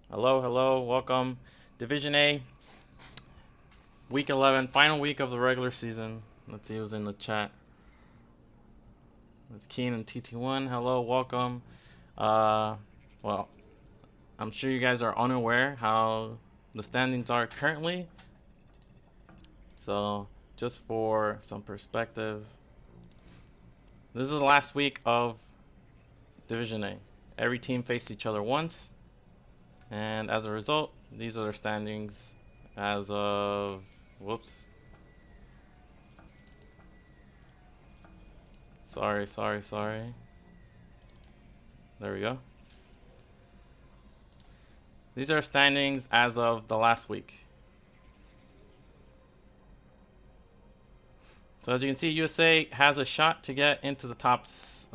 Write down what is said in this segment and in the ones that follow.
Hello, welcome. Division A, week 11, final week of the regular season. Let's see who's in the chat. It's Keen and TT1. Hello, welcome. Well, I'm sure you guys are unaware how the standings are currently. So, just for some perspective, this is the last week of Division A. Every team faced each other once, and as a result, these are their standings as of, whoops. Sorry. There we go. These are standings as of the last week. So as you can see, USA has a shot to get into the top 6.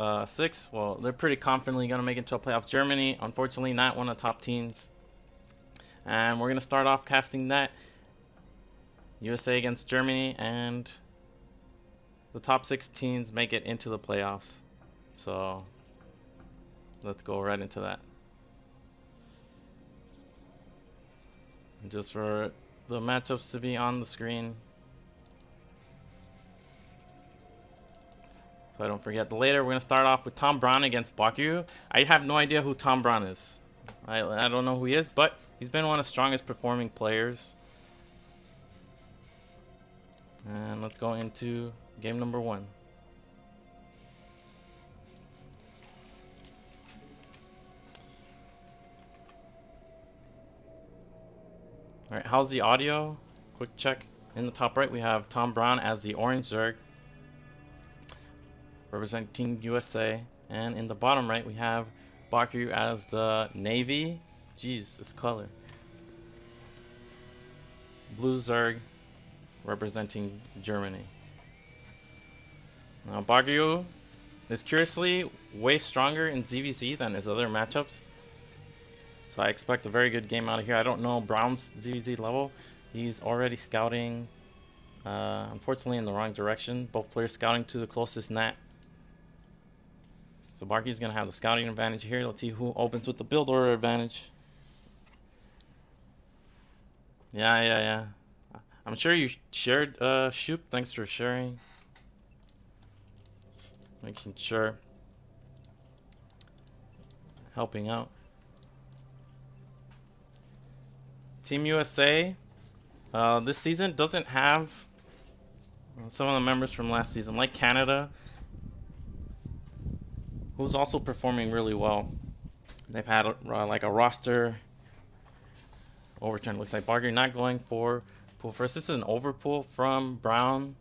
Well, they're pretty confidently going to make it to a playoff. Germany, unfortunately, not one of the top teams. And we're going to start off casting that. USA against Germany, and the top 6 teams make it into the playoffs. So let's go right into that. And just for the matchups to be on the screen, so I don't forget the later, we're going to start off with Tom Braun against Bakiryu. I have no idea who Tom Braun is. I don't know who he is, but he's been one of the strongest performing players. And let's go into game number 1. Alright, how's the audio? Quick check. In the top right, we have Tom Braun as the orange Zerg, representing USA. And in the bottom right, we have Bakiryu as the navy. Jeez, this color. Blue Zerg, representing Germany. Now, Bakiryu is curiously way stronger in ZVZ than his other matchups. So I expect a very good game out of here. I don't know Braun's ZVZ level. He's already scouting, unfortunately, in the wrong direction. Both players scouting to the closest net. So Bakiryu's going to have the scouting advantage here. Let's see who opens with the build order advantage. Yeah. I'm sure you shared, Shoop. Thanks for sharing. Making sure. Helping out. Team USA this season doesn't have some of the members from last season, like Canada, who's also performing really well. They've had like a roster overturn. Looks like Bakiryu not going for pool first. This is an overpull from Braun.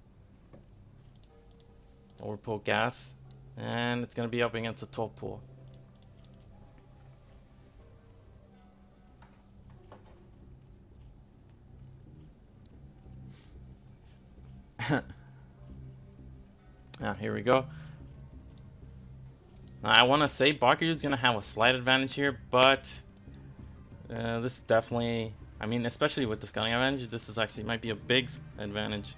Overpull gas. And it's going to be up against a 12 pool. Here we go. I want to say Bakiryu is going to have a slight advantage here, but this definitely, I mean, especially with the scouting advantage, this is actually might be a big advantage.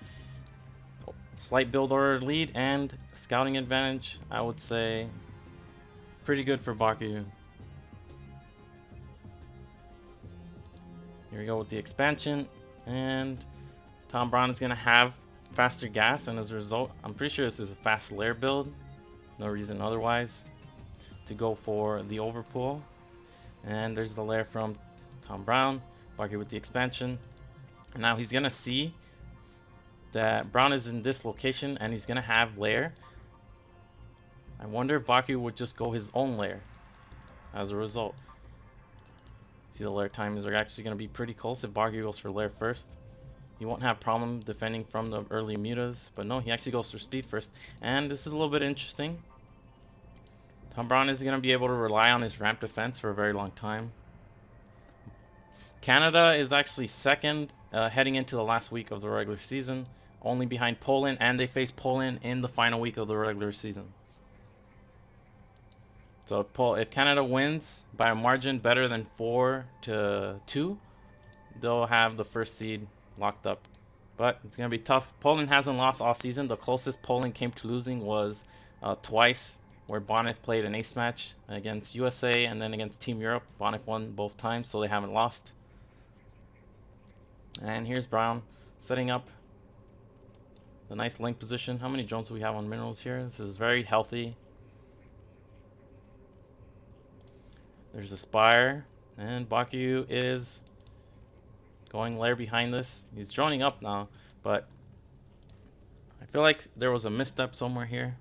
Slight build order lead and scouting advantage, I would say pretty good for Bakiryu. Here we go with the expansion, and Tom Braun is going to have faster gas, and as a result, I'm pretty sure this is a fast lair build. No reason otherwise to go for the overpull. And there's the lair from Tom Braun. Bakiryu with the expansion. And now he's going to see that Braun is in this location and he's going to have lair. I wonder if Bakiryu would just go his own lair as a result. See, the lair timings are actually going to be pretty close if Bakiryu goes for lair first. He won't have problem defending from the early mutas, but no, he actually goes for speed first. And this is a little bit interesting. Tom Braun is going to be able to rely on his ramp defense for a very long time. Canada is actually second heading into the last week of the regular season, only behind Poland, and they face Poland in the final week of the regular season. So if Canada wins by a margin better than 4-2, they'll have the first seed locked up. But it's going to be tough. Poland hasn't lost all season. The closest Poland came to losing was twice where Bonif played an ace match against USA and then against Team Europe. Bonif won both times, so they haven't lost. And here's Brown setting up the nice link position. How many drones do we have on minerals here? This is very healthy. There's a Spire, and Bakyu is going lair behind this. He's droning up now, but I feel like there was a misstep somewhere here.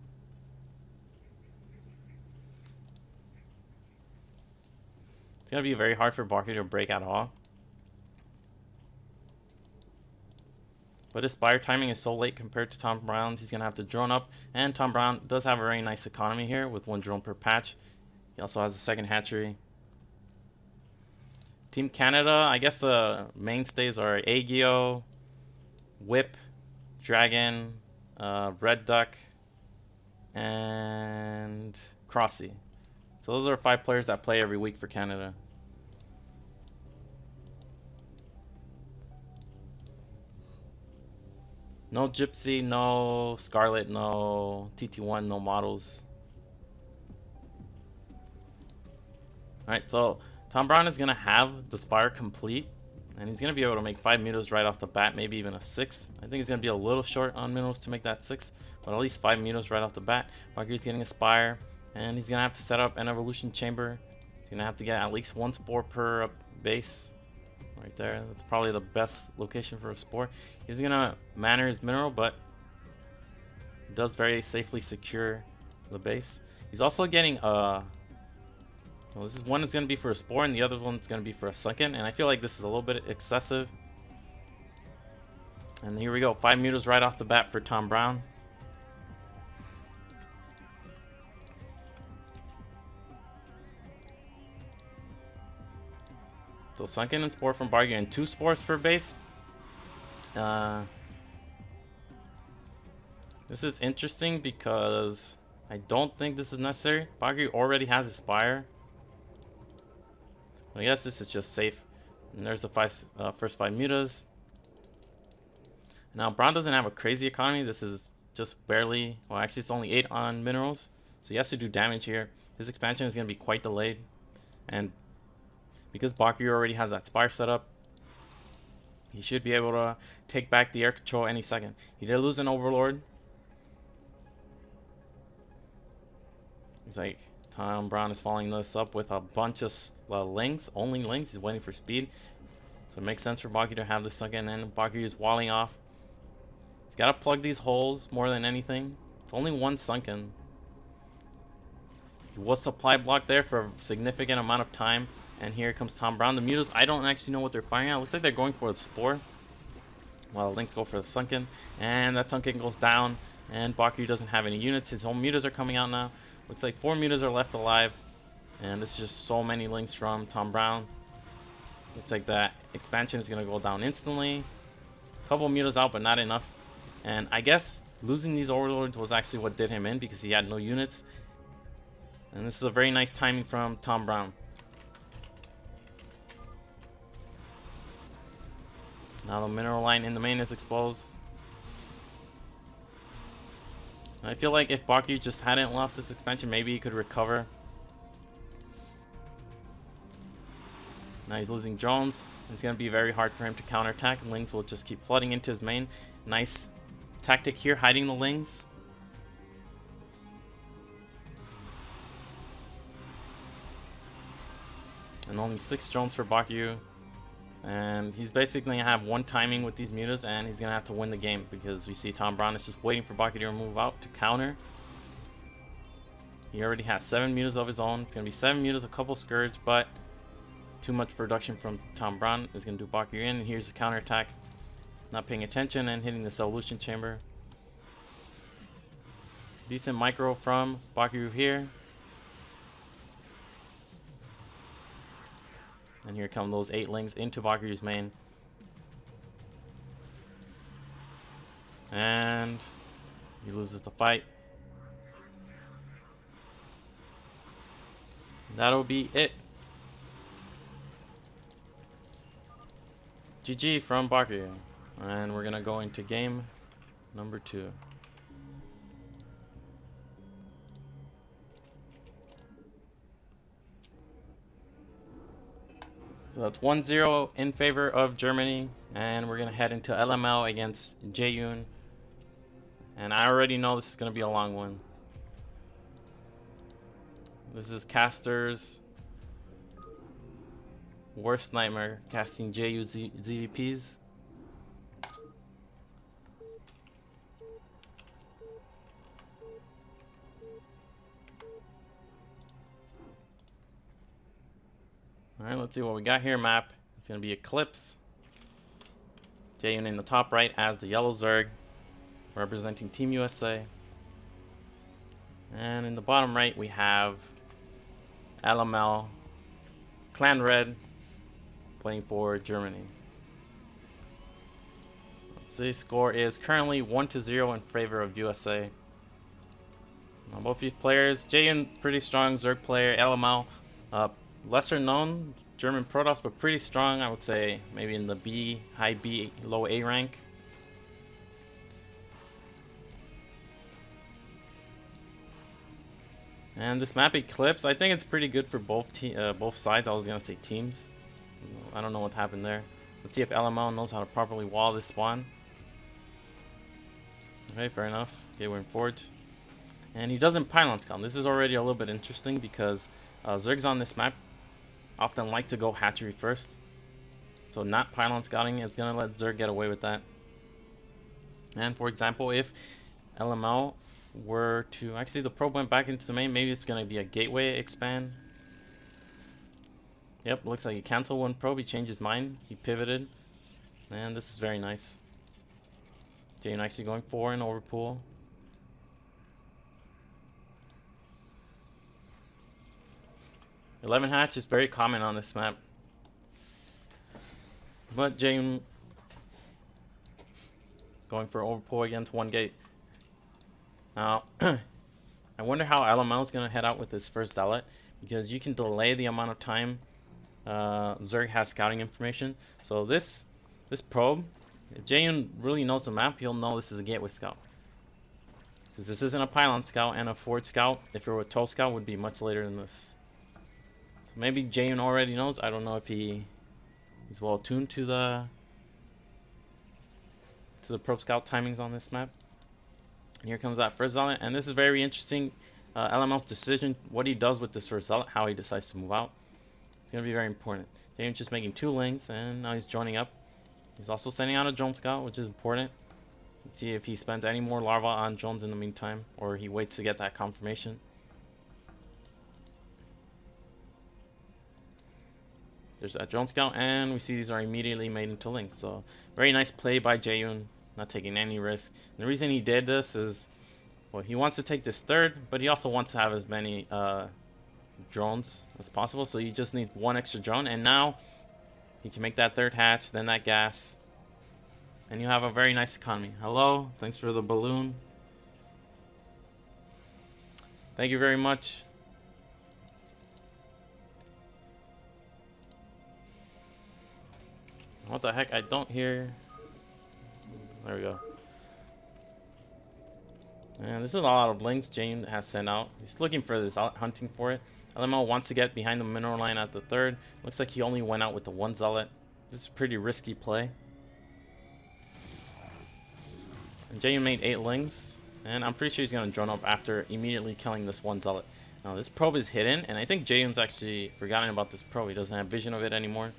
It's going to be very hard for Bakyu to break at all. But his Spire timing is so late compared to Tom Brown's. He's going to have to drone up. And Tom Brown does have a very nice economy here with 1 drone per patch. He also has a second hatchery. Team Canada, I guess the mainstays are Agio, Whip, Dragon, Red Duck, and Crossy. So those are 5 players that play every week for Canada. No Gypsy, no Scarlet, no TT1, no models. Alright, so Tom Brown is going to have the Spire complete. And he's going to be able to make 5 mutos right off the bat, maybe even a 6. I think he's going to be a little short on minerals to make that 6. But at least 5 mutos right off the bat. Baku's getting a Spire. And he's going to have to set up an evolution chamber. He's going to have to get at least 1 spore per base. Right there. That's probably the best location for a spore. He's going to manner his mineral, but he does very safely secure the base. He's also getting well, this is one is going to be for a spore and the other one's going to be for a sunken. And I feel like this is a little bit excessive. And here we go. 5 mutos right off the bat for Tom Brown. So sunken and spore from Bargain and 2 spores for base. This is interesting because I don't think this is necessary. Bargain already has a Spire. I guess this is just safe. And there's the first 5 mutas. Now Brown doesn't have a crazy economy. This is just barely, well actually it's only 8 on minerals. So he has to do damage here. His expansion is going to be quite delayed. And because Bakyu already has that Spire set up, he should be able to take back the air control any second. He did lose an Overlord. It's like Tom Brown is following this up with a bunch of lings, only lings. He's waiting for speed. So it makes sense for Bakyu to have this sunken, and Bakyu is walling off. He's got to plug these holes more than anything. It's only 1 sunken. He was supply blocked there for a significant amount of time. And here comes Tom Brown. The mutos, I don't actually know what they're firing at. Looks like they're going for the spore. Well, Lynx go for the sunken. And that sunken goes down. And Bakyu doesn't have any units. His home mutas are coming out now. Looks like 4 mutas are left alive. And this is just so many Lynx from Tom Brown. Looks like that expansion is going to go down instantly. A couple mutas out, but not enough. And I guess losing these Overlords was actually what did him in because he had no units. And this is a very nice timing from Tom Brown. Now the mineral line in the main is exposed. I feel like if Bakyu just hadn't lost this expansion, maybe he could recover. Now he's losing drones. It's going to be very hard for him to counterattack. Lings will just keep flooding into his main. Nice tactic here, hiding the Lings. And only 6 drones for Bakyu. And he's basically going to have 1 timing with these mutas, and he's going to have to win the game because we see Tom Brown is just waiting for Bakyu to move out to counter. He already has 7 mutas of his own. It's going to be 7 mutas, a couple Scourge, but too much production from Tom Brown is going to do Bakyu in. And here's the counterattack. Not paying attention and hitting this evolution chamber. Decent micro from Bakyu here. And here come those 8 Lings into Baku's main. And he loses the fight. That'll be it. GG from Baku. And we're going to go into game number 2. So that's 1-0 in favor of Germany, and we're gonna head into LML against Jaeyoon. And I already know this is gonna be a long one. This is Caster's worst nightmare, casting Jaeyoon ZVPs. Alright, let's see what we got here. Map. It's going to be Eclipse. Jaeyoon in the top right as the yellow Zerg, representing Team USA. And in the bottom right, we have LML, Clan Red, playing for Germany. Let's see, score is currently 1-0 in favor of USA. Now, both these players, Jaeyoon, pretty strong Zerg player, LML, lesser known German Protoss, but pretty strong. I would say maybe in the B, high B, low A rank. And this map Eclipse, I think it's pretty good for both sides. I was gonna say teams. I don't know what happened there. Let's see if LML knows how to properly wall this spawn. Okay, fair enough. Okay, we're in Forge. And he doesn't pylon scout. This is already a little bit interesting because Zergs on this map often like to go hatchery first. So not pylon scouting is going to let Zerg get away with that. And for example, if LML were to... Actually, the probe went back into the main. Maybe it's going to be a gateway expand. Yep, looks like he canceled one probe. He changed his mind. He pivoted. And this is very nice. Jaeyoon actually going for an overpool. "11 hatch" is very common on this map. But Jaeyoon going for overpull against one gate. Now, I wonder how LML is going to head out with his first Zealot, because you can delay the amount of time Zerg has scouting information. So this probe, if Jaeyoon really knows the map, he'll know this is a gateway scout. Because this isn't a pylon scout, and a forge scout, if it were a 12 scout, would be much later than this. So maybe Jaeyoon already knows. I don't know if he's well attuned to the probe scout timings on this map. And here comes that first Zealot, and this is very interesting. LML's decision, what he does with this first Zealot, how he decides to move out. It's going to be very important. Jaeyoon just making 2 links, and now he's joining up. He's also sending out a drone scout, which is important. Let's see if he spends any more larvae on drones in the meantime, or he waits to get that confirmation. There's that drone scout, and we see these are immediately made into links. So very nice play by Jaeyoon, not taking any risk. And the reason he did this is, well, he wants to take this third, but he also wants to have as many drones as possible. So he just needs 1 extra drone, and now he can make that third hatch, then that gas, and you have a very nice economy. Hello, thanks for the balloon. Thank you very much. What the heck? I don't hear. There we go. And this is a lot of links Jaeyoon has sent out. He's looking for this, hunting for it. LML wants to get behind the mineral line at the third. Looks like he only went out with the 1 Zealot. This is a pretty risky play. And Jaeyoon made 8 links, and I'm pretty sure he's going to drone up after immediately killing this 1 Zealot. Now this probe is hidden, and I think Jaeyoon's actually forgotten about this probe. He doesn't have vision of it anymore.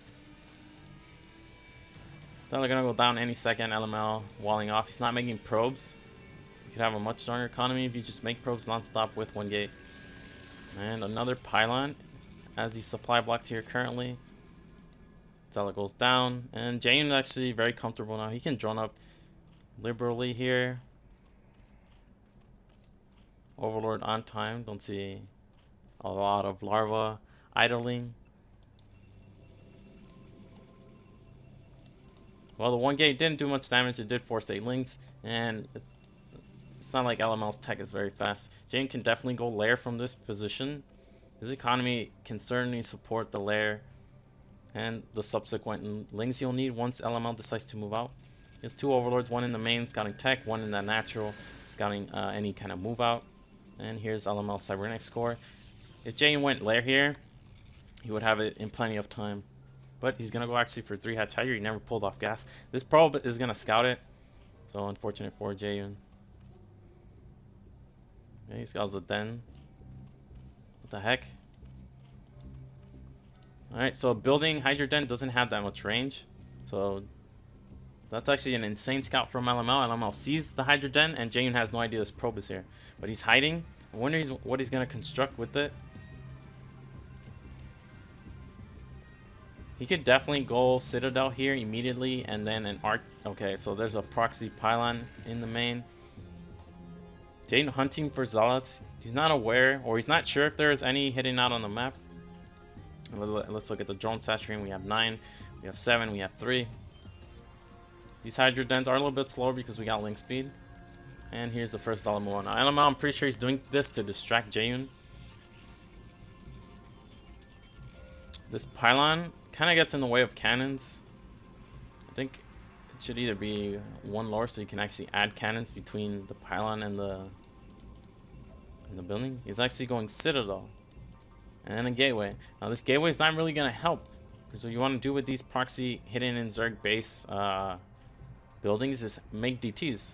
They're gonna go down any second. LML walling off. He's not making probes. You could have a much stronger economy if you just make probes non-stop with 1 gate. And another pylon as he's supply blocked here currently. Zealot goes down, and Jaeyoon actually very comfortable now. He can drone up liberally here. Overlord on time. Don't see a lot of larva idling. Well, the 1 gate didn't do much damage. It did force 8 links, and it's not like LML's tech is very fast. Jaeyoon can definitely go lair from this position. His economy can certainly support the lair and the subsequent links he'll need once LML decides to move out. He has 2 overlords, 1 in the main scouting tech, 1 in that natural scouting any kind of move out. And here's LML cybernetics score. If Jaeyoon went lair here, he would have it in plenty of time. But he's gonna go actually for 3-hatch Hydra. He never pulled off gas. This probe is gonna scout it. So unfortunate for Jaeyoon. Yeah, he scouts the den. What the heck? Alright, so building Hydra Den doesn't have that much range. So that's actually an insane scout from LML. LML sees the Hydra Den, and Jaeyoon has no idea this probe is here. But he's hiding. I wonder what he's going to construct with it. He could definitely go Citadel here immediately, and then an arc. Okay, so there's a proxy pylon in the main. Jaeyoon hunting for Zealots. He's not aware, or he's not sure if there's any hidden out on the map. Let's look at the drone saturation. We have 9, we have 7, we have 3. These Hydra Dens are a little bit slower because we got link speed. And here's the first Zealot move on. LML, I'm pretty sure he's doing this to distract Jaeyoon. This pylon kind of gets in the way of cannons. I think it should either be one lower so you can actually add cannons between the pylon and the building. He's actually going Citadel and a gateway. Now this gateway is not really going to help, because what you want to do with these proxy hidden in Zerg base buildings is make DTs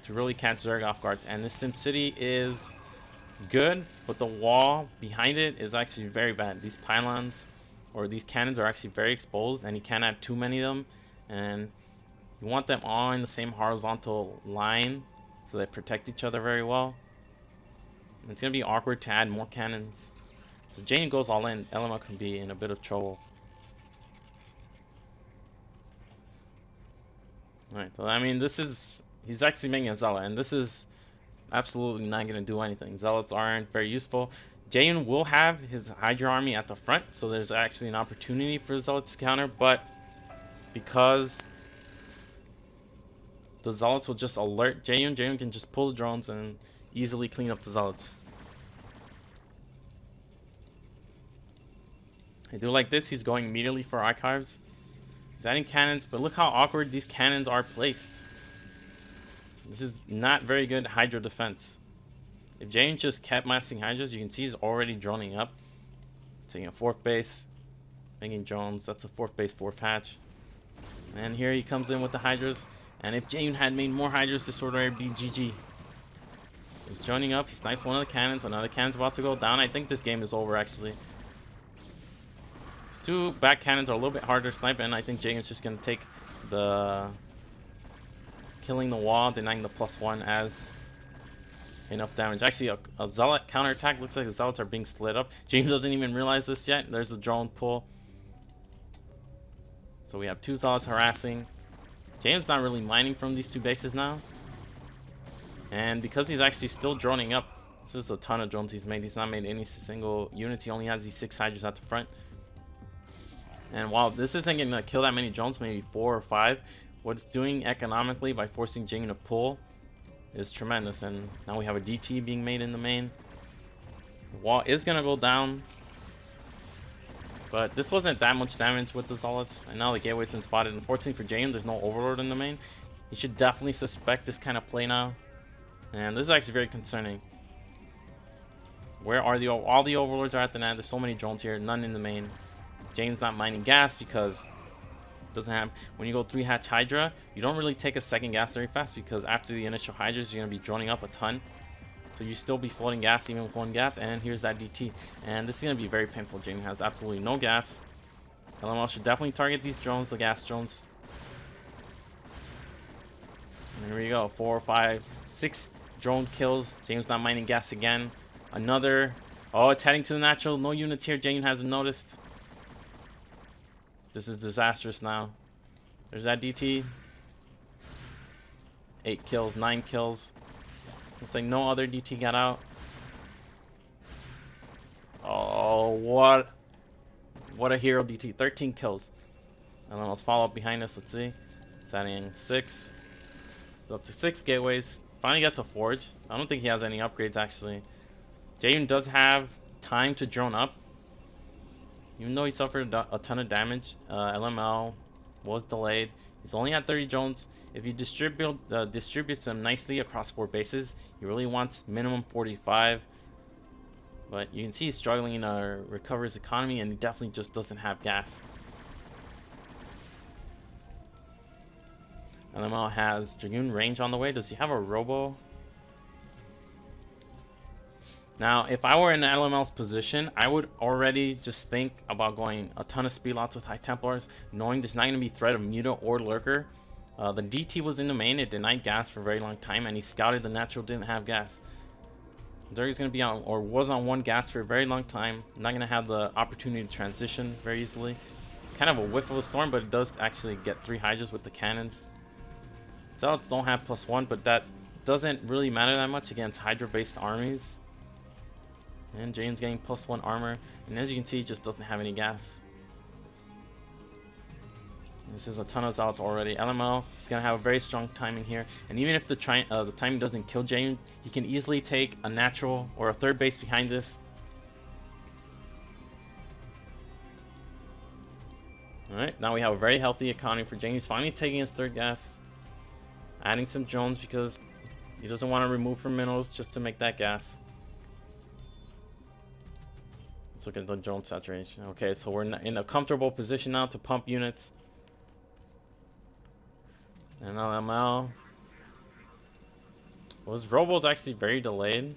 to really catch Zerg off guard. And this SimCity is good, but the wall behind it is actually very bad. These pylons or these cannons are actually very exposed, and you can't have too many of them, and you want them all in the same horizontal line so they protect each other very well. And it's gonna be awkward to add more cannons. So if Jaeyoon goes all in, LML can be in a bit of trouble. Alright, so I mean, he's actually making a Zealot, and this is absolutely not going to do anything. Zealots aren't very useful. Jaeyoon will have his Hydra army at the front, so there's actually an opportunity for Zealots to counter, but because the Zealots will just alert Jaeyoon can just pull the drones and easily clean up the Zealots. I do like this. He's going immediately for archives. He's adding cannons, but look how awkward these cannons are placed. This is not very good Hydra defense. If Jaeyoon just kept massing Hydras, you can see he's already droning up. Taking a 4th base, making drones. That's a 4th base, 4th hatch. And here he comes in with the Hydras. And if Jaeyoon had made more Hydras, this would already be GG. He's droning up. He snipes one of the cannons. Another cannon's about to go down. I think this game is over, actually. These 2 back cannons are a little bit harder to snipe, and I think Jaeyoon's just going to take the killing the wall, denying the +1 as enough damage. Actually, a Zealot counterattack. Looks like the Zealots are being split up. Jaeyoon doesn't even realize this yet. There's a drone pull. So we have 2 Zealots harassing. Jaeyoon's not really mining from these 2 bases now. And because he's actually still droning up, this is a ton of drones he's made. He's not made any single units. He only has these 6 Hydras at the front. And while this isn't going to kill that many drones, maybe 4 or 5, what it's doing economically by forcing Jaeyoon to pull is tremendous. And now we have a DT being made in the main. The wall is going to go down, but this wasn't that much damage with the Zealots. I know the gateway's been spotted. Unfortunately for Jaeyoon, there's no Overlord in the main. He should definitely suspect this kind of play now. And this is actually very concerning. Where are all the Overlords are at the net? There's so many drones here, none in the main. Jaeyoon's not mining gas because it doesn't have. When you go 3-hatch Hydra, you don't really take a second gas very fast, because after the initial Hydras, you're gonna be droning up a ton. So you still be floating gas even with 1 gas. And here's that DT. And this is gonna be very painful. Jaeyoon has absolutely no gas. LML should definitely target these drones, the gas drones. And here we go. 4, 5, 6 drone kills. Jaeyoon's not mining gas again. Another. Oh, it's heading to the natural. No units here. Jaeyoon hasn't noticed. This is disastrous now. There's that DT. 8 kills, 9 kills. Looks like no other DT got out. Oh, what a hero DT. 13 kills. And then let's follow up behind us. Let's see. It's adding 6. It's up to 6 gateways. Finally gets a forge. I don't think he has any upgrades, actually. Jaeyoon does have time to drone up. Even though he suffered a ton of damage, LML was delayed. He's only at 30 drones. If you distributes them nicely across 4 bases, he really wants minimum 45. But you can see he's struggling to recover his economy, and he definitely just doesn't have gas. LML has Dragoon range on the way. Does he have a Robo? Now, if I were in LML's position, I would already just think about going a ton of speed lots with High Templars, knowing there's not going to be threat of Muta or Lurker. The DT was in the main, it denied gas for a very long time, and he scouted the natural didn't have gas. Zerg's going to be on, or was on 1 gas for a very long time. Not going to have the opportunity to transition very easily. Kind of a whiff of a storm, but it does actually get 3 Hydras with the cannons. Zealots don't have +1, but that doesn't really matter that much against Hydra-based armies. And Jane's getting +1 armor, and as you can see, he just doesn't have any gas. This is a ton of Zealots already. LML is going to have a very strong timing here, and even if the timing doesn't kill Jane, he can easily take a natural or a 3rd base behind this. Alright, now we have a very healthy economy for Jane. He's finally taking his 3rd gas, adding some drones because he doesn't want to remove from minerals just to make that gas. Let's look at the drone saturation. Okay, so we're in a comfortable position now to pump units. And LML. Well, his Robo's actually very delayed.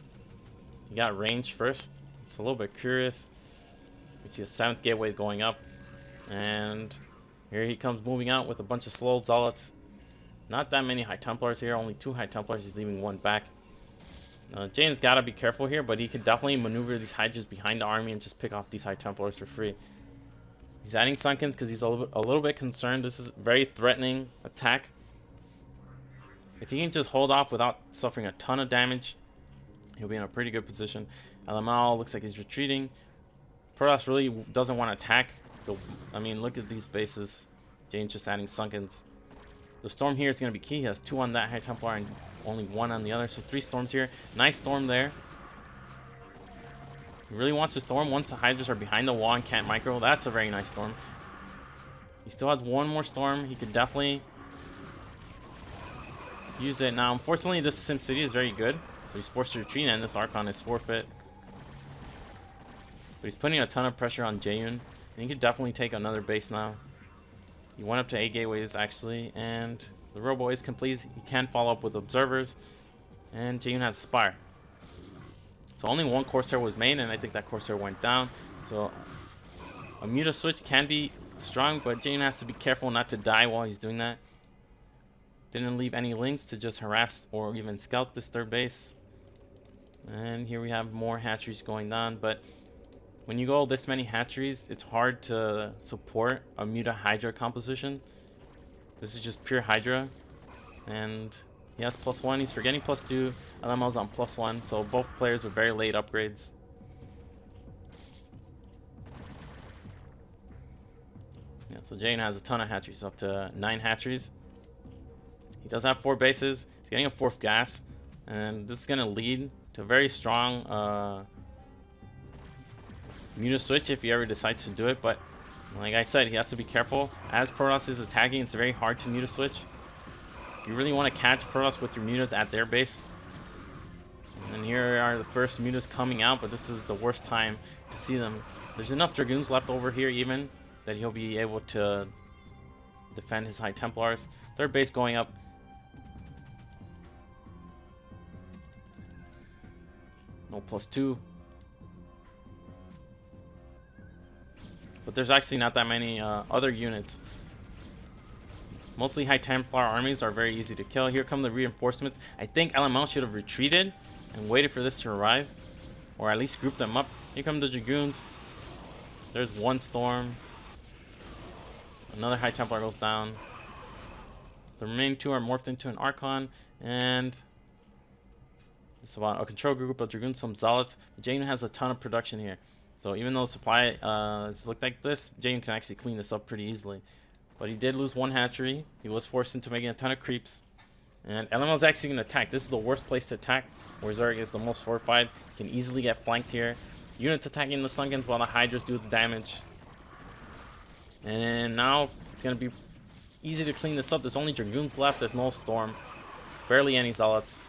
He got range first. It's a little bit curious. We see a 7th gateway going up. And here he comes moving out with a bunch of slow Zealots. Not that many High Templars here. Only 2 High Templars. He's leaving 1 back. Jane's got to be careful here, but he could definitely maneuver these Hydras behind the army and just pick off these High Templars for free. He's adding Sunkens because he's a little bit concerned. This is a very threatening attack. If he can just hold off without suffering a ton of damage, he'll be in a pretty good position. LML looks like he's retreating. Protoss really doesn't want to attack. I mean, look at these bases. Jane's just adding Sunkens. The storm here is going to be key. He has 2 on that High Templar and only 1 on the other, so 3 storms here. Nice storm there. He really wants to storm once the Hydras are behind the wall and can't micro. That's a very nice storm. He still has 1 more storm. He could definitely use it. Now, unfortunately, this SimCity is very good, so he's forced to retreat, and this Archon is forfeit. But he's putting a ton of pressure on Jaehyun, and he could definitely take another base now. He went up to 8 gateways, actually, and the Robo is complete. He can follow up with observers, and Jaehyun has a Spire. So only 1 Corsair was made, and I think that Corsair went down. So a Muta switch can be strong, but Jaehyun has to be careful not to die while he's doing that. Didn't leave any links to just harass or even scout this 3rd base. And here we have more hatcheries going down, but when you go this many hatcheries, it's hard to support a Muta Hydra composition. This is just pure Hydra, and he has +1. He's forgetting +2. LML's on +1, so both players are very late upgrades. Yeah, so Jaehyun has a ton of hatcheries, up to 9 hatcheries. He does have 4 bases. He's getting a 4th gas, and this is going to lead to a very strong Muta switch if he ever decides to do it, but like I said, he has to be careful. As Protoss is attacking, it's very hard to Muta switch. You really want to catch Protoss with your Mutas at their base. And here are the first Mutas coming out, but this is the worst time to see them. There's enough Dragoons left over here even that he'll be able to defend his High Templars. 3rd base going up. No +2. But there's actually not that many other units. Mostly High Templar armies are very easy to kill. Here come the reinforcements. I think LML should have retreated and waited for this to arrive, or at least group them up. Here come the Dragoons. There's 1 storm. Another High Templar goes down. The remaining 2 are morphed into an Archon, and it's about a control group of Dragoons, some Zealots. Jaehyun has a ton of production here. So even though supply has looked like this, Jaehyun can actually clean this up pretty easily. But he did lose 1 hatchery. He was forced into making a ton of creeps. And LML is actually going to attack. This is the worst place to attack, where Zerg is the most fortified. Can easily get flanked here. Units attacking the Sunkens while the Hydras do the damage. And now it's going to be easy to clean this up. There's only Dragoons left. There's no storm. Barely any Zealots.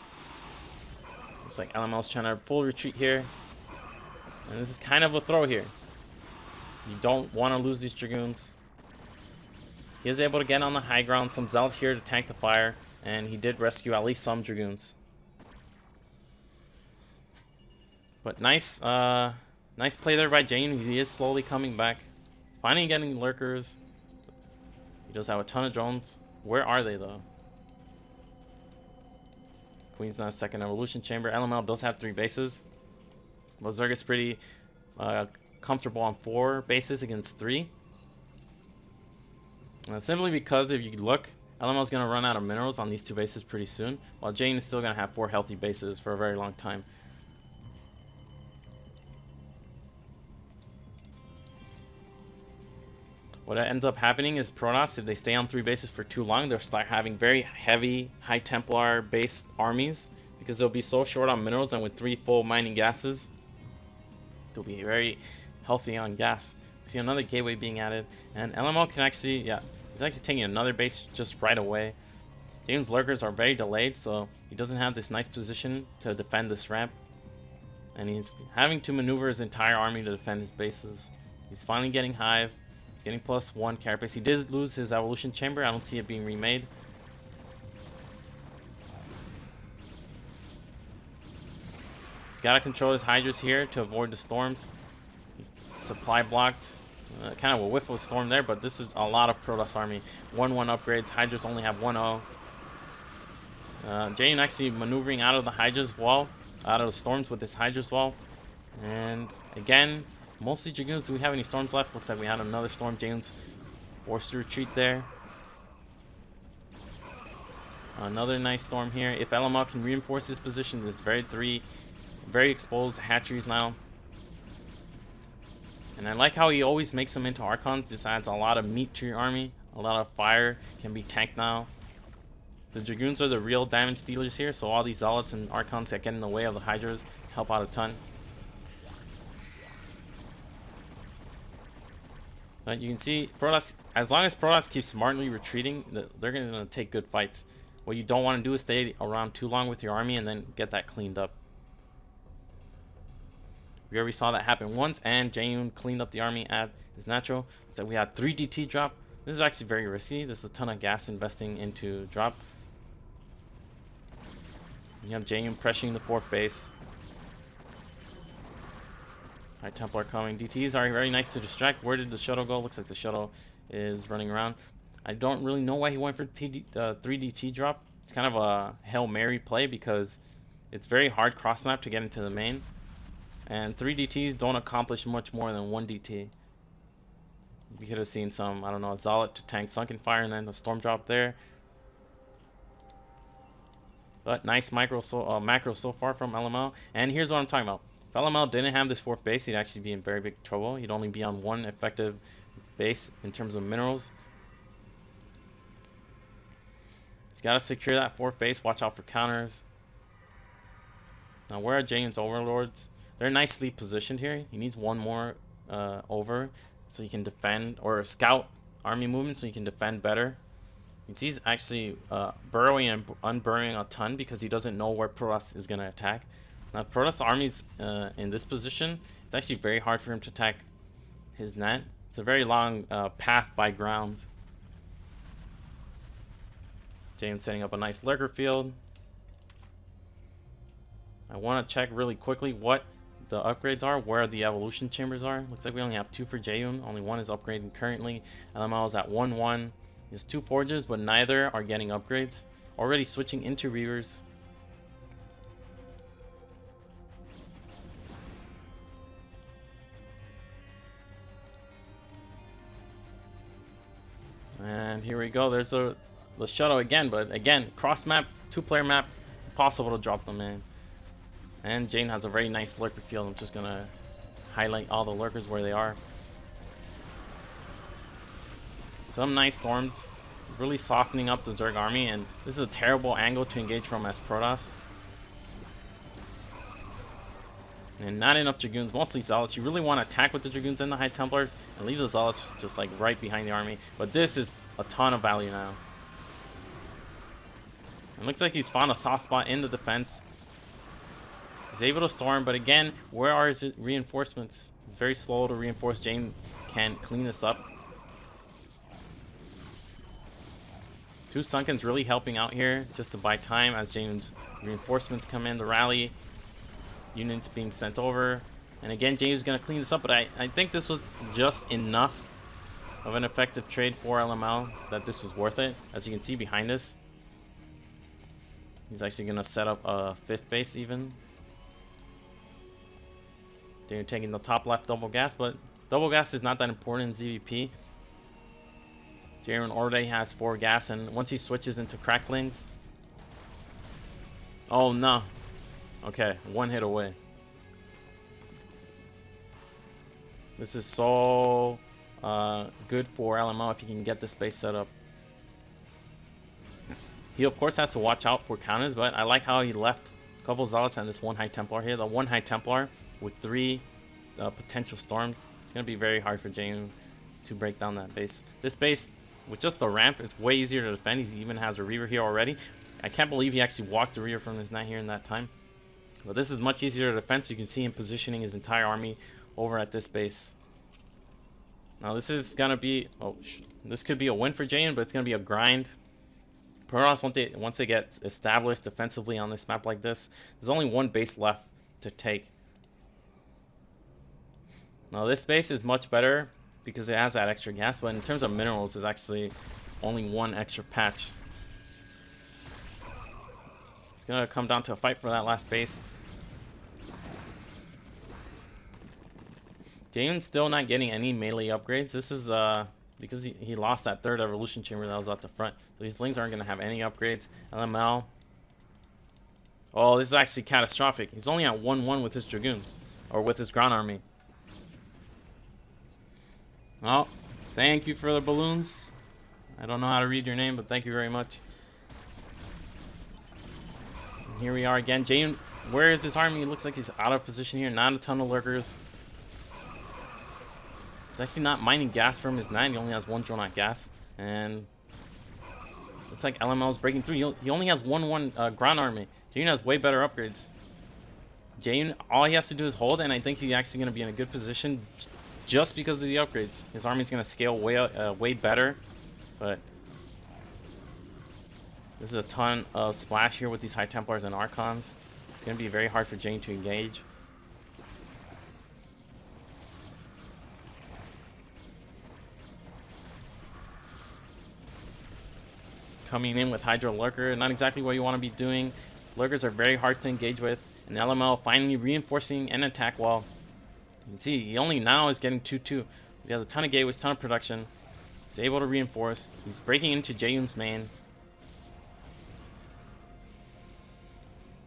Looks like LML's trying to full retreat here. And this is kind of a throw here. You don't want to lose these Dragoons. he is able to get on the high ground. Some zealots here to tank the fire, and he did rescue at least some dragoons. But nice play there by Jane. He is slowly coming back, finally getting lurkers. He does have a ton of drones. Where are they though? Queen's Nest, second evolution chamber. LML does have 3 bases. Berserk is pretty comfortable on 4 bases against 3. Simply because if you look, LML is going to run out of minerals on these 2 bases pretty soon, while Jane is still going to have 4 healthy bases for a very long time. What ends up happening is Protoss, if they stay on 3 bases for too long, they'll start having very heavy, high Templar based armies, because they'll be so short on minerals, and with 3 full mining gases, they'll be very healthy on gas. See another gateway being added, and LML can actually, yeah, he's actually taking another base just right away. James' lurkers are very delayed, so he doesn't have this nice position to defend this ramp, and he's having to maneuver his entire army to defend his bases. He's finally getting hive. He's getting +1 carapace. He did lose his evolution chamber. I don't see it being remade. He's got to control his hydras here to avoid the storms. Supply blocked. Kind of a whiff of a storm there, but this is a lot of Protoss army. 1-1 upgrades. Hydras only have 1-0. Jane actually maneuvering out of the Hydra's wall, out of the storms with his Hydra's wall. And again, mostly Dragoons. Do we have any storms left? Looks like we had another storm. Jane's forced to retreat there. Another nice storm here. If LML can reinforce this position, this very exposed hatcheries now. And I like how he always makes them into Archons. This adds a lot of meat to your army. A lot of fire can be tanked now. The Dragoons are the real damage dealers here, so all these Zealots and Archons that get in the way of the Hydras help out a ton. But you can see, Protoss, as long as Protoss keeps smartly retreating, they're going to take good fights. What you don't want to do is stay around too long with your army and then get that cleaned up. We already saw that happen once, and Jaeyoon cleaned up the army at his natural. So we had 3 DT drop. This is actually very risky. This is a ton of gas investing into drop. You have Jaeyoon pressuring the 4th base. Alright, Templar coming. DTs are very nice to distract. Where did the shuttle go? Looks like the shuttle is running around. I don't really know why he went for 3 DT drop. It's kind of a Hail Mary play because it's very hard cross map to get into the main. And 3 DTs don't accomplish much more than 1 DT. We could have seen some, I don't know, a Zealot to tank Sunken Fire and then the Storm drop there. But nice macro so far from LML. And here's what I'm talking about. If LML didn't have this 4th base, he'd actually be in very big trouble. He'd only be on 1 effective base in terms of minerals. He's got to secure that 4th base. Watch out for counters. Now, where are Jane's Overlords? They're nicely positioned here. He needs 1 more over so he can defend, or scout army movement so he can defend better. You can see he's actually burrowing and unburrowing a ton because he doesn't know where Protoss is going to attack. Now, Protoss armies in this position, it's actually very hard for him to attack his net. It's a very long path by ground. James setting up a nice lurker field. I want to check really quickly what the upgrades are, where the evolution chambers are. Looks like we only have 2 for Jaeyoon. Only 1 is upgraded currently. LML is at 1-1. He has 2 forges, but neither are getting upgrades. Already switching into Reavers. And here we go. There's the shuttle again, but again, cross map, 2-player map, impossible to drop them in. And Jane has a very nice lurker field. I'm just gonna highlight all the lurkers where they are. Some nice storms, really softening up the Zerg army, and this is a terrible angle to engage from as Protoss. And not enough Dragoons, mostly Zealots. You really want to attack with the Dragoons and the High Templars and leave the Zealots just like right behind the army. But this is a ton of value now. It looks like he's found a soft spot in the defense. He's able to storm, but again, where are his reinforcements? It's very slow to reinforce. Jane can clean this up. Two Sunkens really helping out here just to buy time as Jane's reinforcements come in, the rally, units being sent over. And again, James is going to clean this up, but I think this was just enough of an effective trade for LML that this was worth it. As you can see behind us, he's actually going to set up a 5th base even. They're taking the top left double gas, but double gas is not that important in ZVP. Jaren already has 4 gas, and once he switches into cracklings... Oh no. Okay, 1 hit away. This is so good for LML if he can get this base set up. He of course has to watch out for counters, but I like how he left a couple Zealots and this 1 High Templar here. The 1 High Templar with 3 potential storms. It's going to be very hard for Jane to break down that base. This base, with just the ramp, it's way easier to defend. He even has a Reaver here already. I can't believe he actually walked the Reaver from his knight here in that time. But this is much easier to defend, so you can see him positioning his entire army over at this base. Now this is going to be... this could be a win for Jane, but it's going to be a grind. Protoss, once they get established defensively on this map like this, there's only 1 base left to take. Now this base is much better because it has that extra gas, but in terms of minerals, there's actually only 1 extra patch. It's going to come down to a fight for that last base. Jane's still not getting any melee upgrades. This is because he lost that 3rd evolution chamber that was at the front. So these lings aren't going to have any upgrades. LML. Oh, this is actually catastrophic. He's only at 1-1 with his dragoons, or with his ground army. Well, thank you for the balloons. I don't know how to read your name, but thank you very much. And here we are again. Jane, where is his army? It looks like he's out of position here. Not a ton of lurkers. He's actually not mining gas from his 9. He only has 1 drone out gas. And looks like LML is breaking through. He only has 1-1 ground army. Jane has way better upgrades. Jane, all he has to do is hold, and I think he's actually going to be in a good position just because of the upgrades. His army's going to scale way better. But this is a ton of splash here with these High Templars and Archons. It's going to be very hard for Jane to engage. Coming in with Hydra Lurker, not exactly what you want to be doing. Lurkers are very hard to engage with. And LML finally reinforcing an attack wall. You can see he only now is getting 2-2. He has a ton of gateways, ton of production. He's able to reinforce. He's breaking into Jane's main.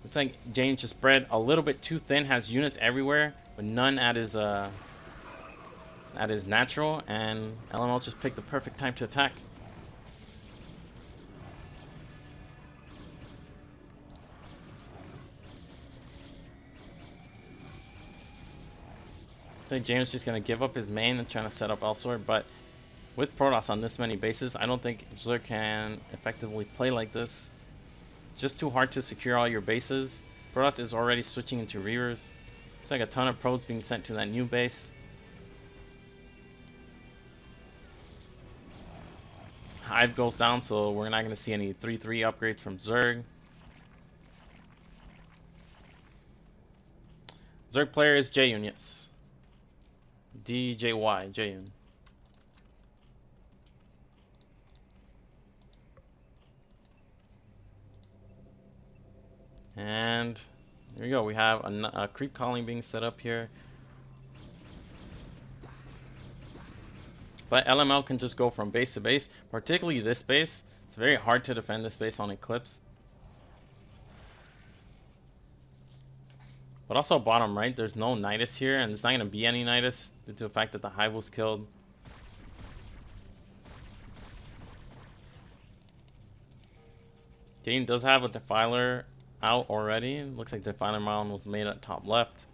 Looks like Jane just spread a little bit too thin, has units everywhere, but none at his natural, and LML just picked the perfect time to attack. So James just going to give up his main and trying to set up elsewhere, but with Protoss on this many bases, I don't think Zerg can effectively play like this. It's just too hard to secure all your bases. Protoss is already switching into Reavers. Looks like a ton of probes being sent to that new base. Hive goes down, so we're not going to see any 3-3 upgrades from Zerg. Zerg player is Jayun, yes. DJY, Jayun. And here we go. We have a creep colony being set up here. But LML can just go from base to base, particularly this base. It's very hard to defend this base on Eclipse. But also bottom right, there's no Nidus here, and there's not going to be any Nidus due to the fact that the Hive was killed. Game does have a Defiler out already. Looks like Defiler Mound was made at top left.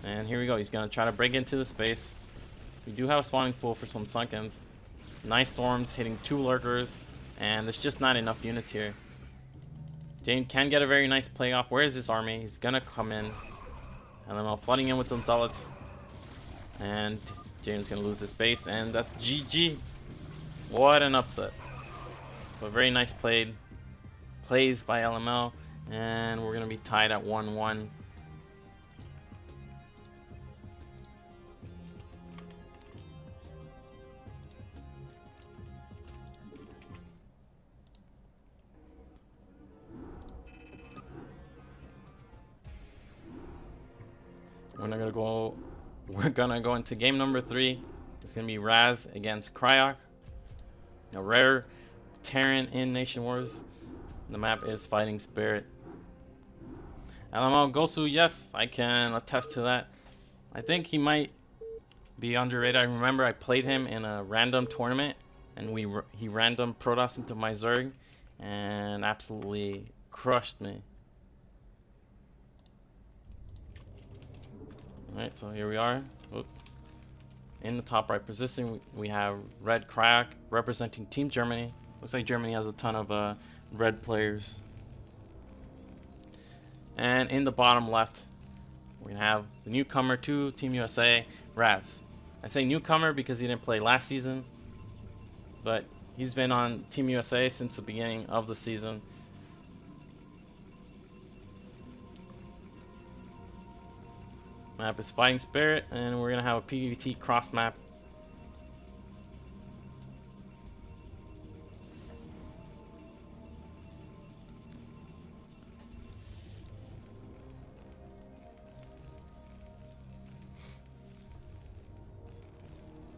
And here we go. He's going to try to break into the space. We do have a spawning pool for some Sunkens. Nice storms hitting 2 lurkers, and there's just not enough units here. Jane can get a very nice playoff. Where is this army? He's gonna come in. LML flooding in with some Zealots. And Jane's gonna lose this base, and that's GG. What an upset. But very nice plays by LML, and we're gonna be tied at 1-1. We're gonna go into game number 3. It's gonna be Raz against Cryok, a rare Terran in Nation Wars. The map is Fighting Spirit. LML Gosu, yes, I can attest to that. I think he might be underrated. I remember I played him in a random tournament, and he random Protoss into my Zerg, and absolutely crushed me. Alright, so here we are. Oop. In the top right position, we have Red Cryok representing Team Germany. Looks like Germany has a ton of red players. And in the bottom left, we have the newcomer to Team USA, Raz. I say newcomer because he didn't play last season, but he's been on Team USA since the beginning of the season. Map is Fighting Spirit, and we're gonna have a PvT cross map.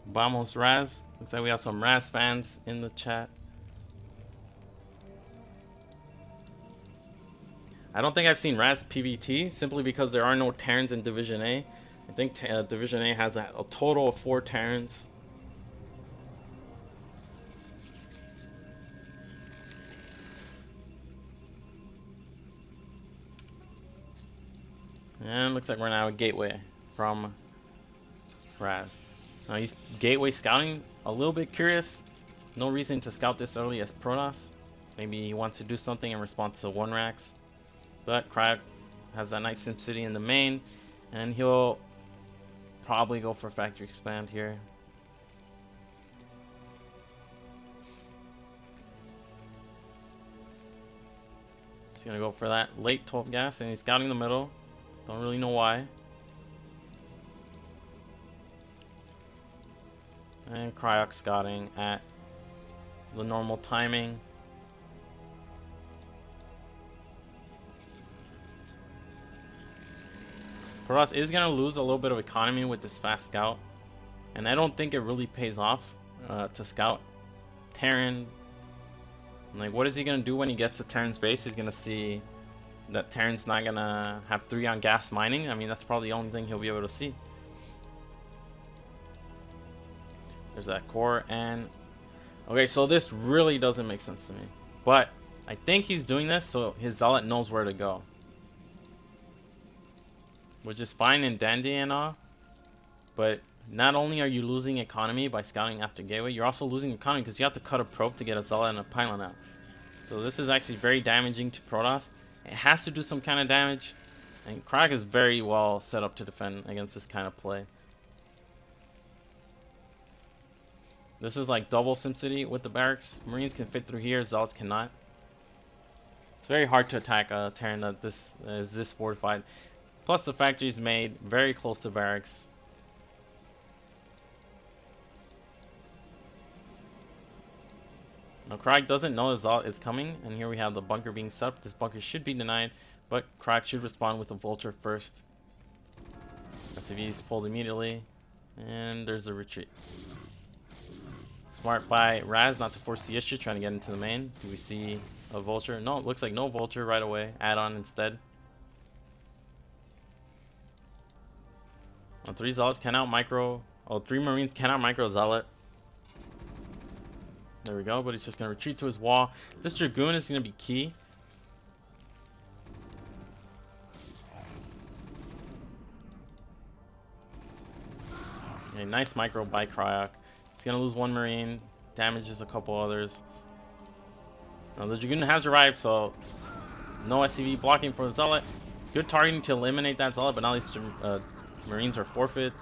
Vamos Raz. Looks like we have some Raz fans in the chat. I don't think I've seen Raz PvT simply because there are no Terrans in Division A. I think Division A has a total of 4 Terrans. And looks like we're now a Gateway from Raz. Now he's Gateway scouting, a little bit curious. No reason to scout this early as Protoss. Maybe he wants to do something in response to 1-racks. But Cryok has that nice SimCity in the main, and he'll probably go for Factory Expand here. He's gonna go for that late 12 gas, and he's scouting the middle. Don't really know why. And Cryok scouting at the normal timing. Protoss is going to lose a little bit of economy with this fast scout, and I don't think it really pays off to scout Terran. Like, what is he going to do when he gets to Terran's base? He's going to see that Terran's not going to have 3 on gas mining. I mean, that's probably the only thing he'll be able to see. There's that core, and okay, so this really doesn't make sense to me, but I think he's doing this so his Zealot knows where to go, which is fine and dandy and all, but not only are you losing economy by scouting after Gateway, you're also losing economy because you have to cut a probe to get a Zealot and a pylon out. So this is actually very damaging to Protoss. It has to do some kind of damage, and Cryok is very well set up to defend against this kind of play. This is like double SimCity with the barracks. Marines can fit through here, Zealots cannot. It's very hard to attack a Terran that is this fortified. Plus the factory is made very close to barracks. Now Cryok doesn't know his Zealot is coming, and here we have the bunker being set up. This bunker should be denied, but Cryok should respond with a Vulture first. SCV is pulled immediately, and there's a retreat. Smart by Raz not to force the issue, trying to get into the main. Do we see a Vulture? No, it looks like no Vulture right away. Add-on instead. Oh, 3 Zealots cannot micro. Oh, 3 Marines cannot micro Zealot. There we go, but he's just going to retreat to his wall. This Dragoon is going to be key. A nice micro by Cryok. He's going to lose 1 Marine, damages a couple others. Now the Dragoon has arrived, so no SCV blocking for the Zealot. Good targeting to eliminate that Zealot, but now these Marines are forfeit.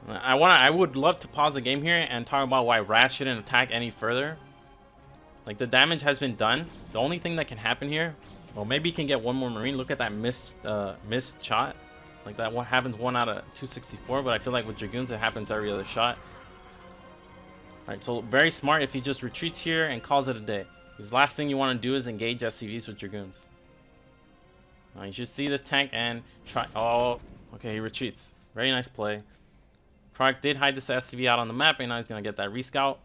I would love to pause the game here and talk about why Raz shouldn't attack any further. Like, the damage has been done. The only thing that can happen here, well, maybe he can get one more Marine. Look at that missed shot. Like, that one happens 1 out of 264, but I feel like with Dragoons it happens every other shot. Alright, so very smart if he just retreats here and calls it a day. Because last thing you want to do is engage SCVs with Dragoons. Now you should see this tank and try. Oh, okay, he retreats. Very nice play. Krog did hide this SCV out on the map, and now he's going to get that rescout.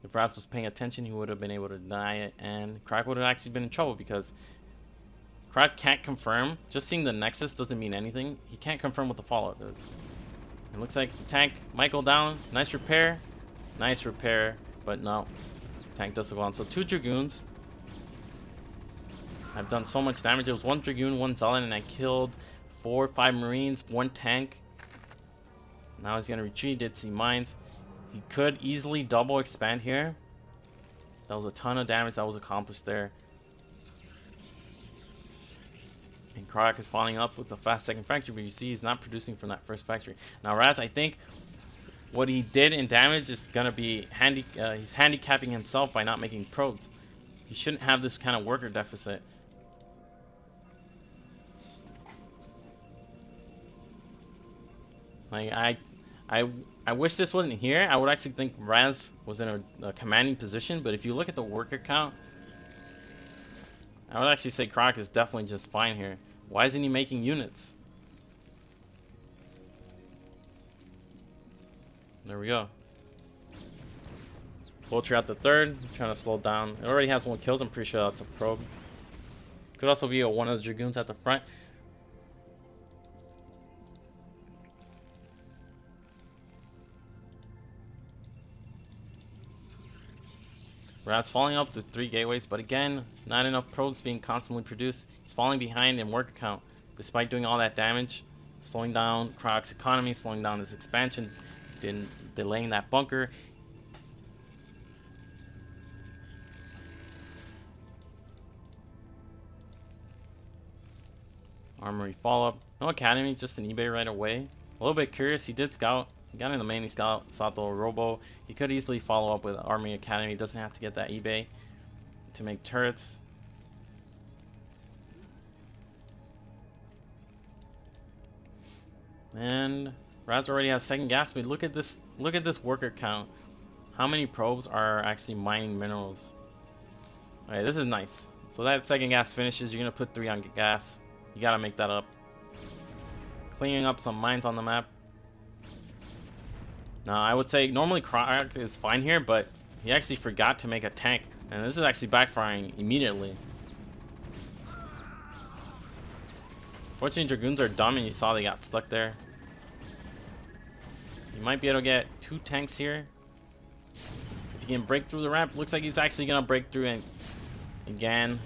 If Raz was paying attention, he would have been able to deny it, and Krog would have actually been in trouble because Krog can't confirm. Just seeing the Nexus doesn't mean anything. He can't confirm what the fallout does. It looks like the tank might go down. Nice repair. Nice repair, but no. Tank does go on. So 2 Dragoons. I've done so much damage. It was 1 Dragoon, 1 Zealot, and I killed 4 or 5 Marines, 1 tank. Now he's going to retreat. Did see mines. He could easily double expand here. That was a ton of damage that was accomplished there. And Krog is following up with the fast second factory, but you see he's not producing from that first factory. Now Raz, I think what he did in damage is going to be he's handicapping himself by not making probes. He shouldn't have this kind of worker deficit. Like, I wish this wasn't here. I would actually think Raz was in a commanding position, but if you look at the worker count, I would actually say Krog is definitely just fine here. Why isn't he making units? There we go. Vulture at the 3rd, trying to slow down. It already has 1 kills. I'm pretty sure that's a probe. Could also be one of the Dragoons at the front. Rat's falling up the 3 gateways, but again, not enough probes being constantly produced. He's falling behind in worker count, despite doing all that damage, slowing down Krog's economy, slowing down his expansion, delaying that bunker. Armory follow-up. No academy, just an eBay right away. A little bit curious, he did scout. He got in the main, he sought the Robo. He could easily follow up with Army Academy. He doesn't have to get that eBay to make turrets. And Raz already has second gas speed. Look at this worker count. How many probes are actually mining minerals? Alright, this is nice. So that second gas finishes, you're gonna put 3 on gas. You gotta make that up. Cleaning up some mines on the map. Now, I would say normally Krog is fine here, but he actually forgot to make a tank. And this is actually backfiring immediately. Fortunately, Dragoons are dumb and you saw they got stuck there. You might be able to get 2 tanks here. If he can break through the ramp, looks like he's actually going to break through and again.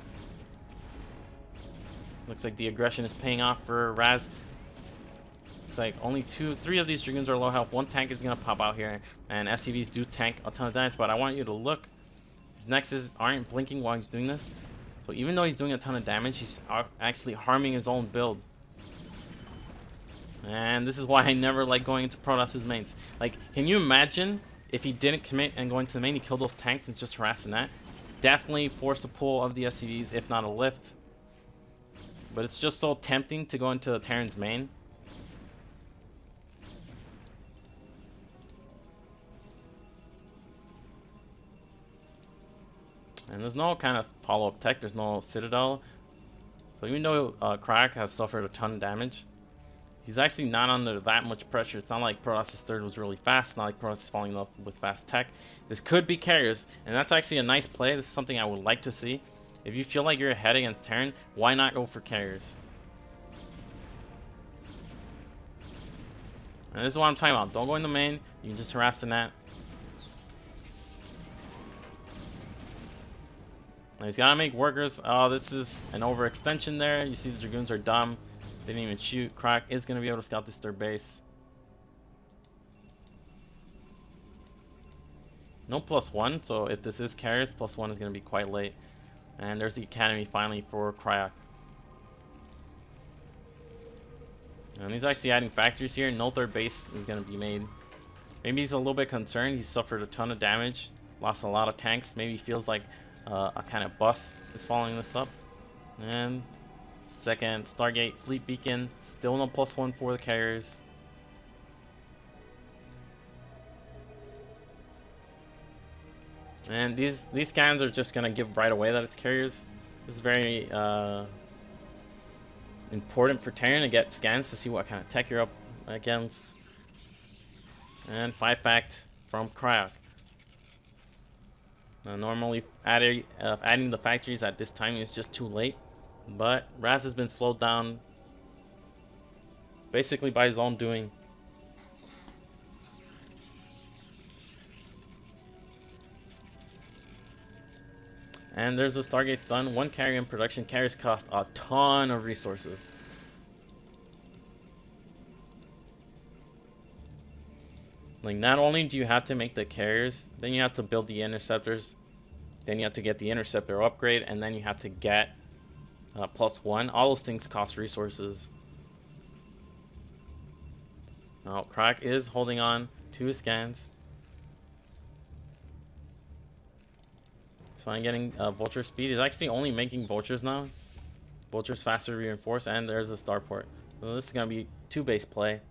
Looks like the aggression is paying off for Raz. Looks like only 3 of these Dragoons are low health. 1 tank is going to pop out here. And SCVs do tank a ton of damage. But I want you to look. His Nexus aren't blinking while he's doing this. So even though he's doing a ton of damage, he's actually harming his own build. And this is why I never like going into Protoss's mains. Like, can you imagine if he didn't commit and go into the main, he killed those tanks and just harassed the net? Definitely force a pull of the SCVs, if not a lift. But it's just so tempting to go into the Terran's main. And there's no kind of follow-up tech. There's no Citadel. So even though Krog has suffered a ton of damage, he's actually not under that much pressure. It's not like Protoss's 3rd was really fast. It's not like Protoss is falling off with fast tech. This could be carriers, and that's actually a nice play. This is something I would like to see. If you feel like you're ahead against Terran, why not go for carriers? And this is what I'm talking about. Don't go in the main. You can just harass the net. Now he's got to make workers. Oh, this is an overextension there. You see the Dragoons are dumb. They didn't even shoot. Krog is going to be able to scout this 3rd base. No +1, so if this is carriers, +1 is going to be quite late. And there's the academy finally for Krog. And he's actually adding factories here. No 3rd base is going to be made. Maybe he's a little bit concerned. He's suffered a ton of damage. Lost a lot of tanks. Maybe feels like a kind of bus is following this up. And second Stargate Fleet Beacon. Still no +1 for the carriers. And these scans are just gonna give right away that it's carriers. This is very important for Terran to get scans to see what kind of tech you're up against. And 5 fact from Crack. Normally adding the factories at this time is just too late, but Raz has been slowed down basically by his own doing. And there's a Stargate done. 1 carrier in production. Carriers cost a ton of resources. Like, not only do you have to make the carriers, then you have to build the interceptors, then you have to get the interceptor upgrade, and then you have to get +1. All those things cost resources. Now, Crack is holding on to his scans. It's fine getting Vulture speed. He's actually only making Vultures now. Vultures faster reinforced, and there's a starport. So this is going to be 2 base play.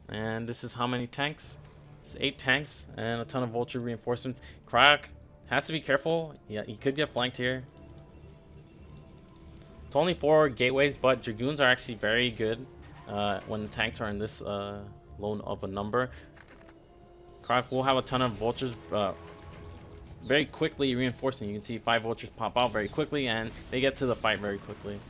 And this is how many tanks? It's 8 tanks and a ton of Vulture reinforcements. Crack has to be careful. Yeah, he could get flanked here. It's only 4 gateways, but Dragoons are actually very good when the tanks are in this low of a number. Crack will have a ton of Vultures very quickly reinforcing. You can see 5 Vultures pop out very quickly, and they get to the fight very quickly.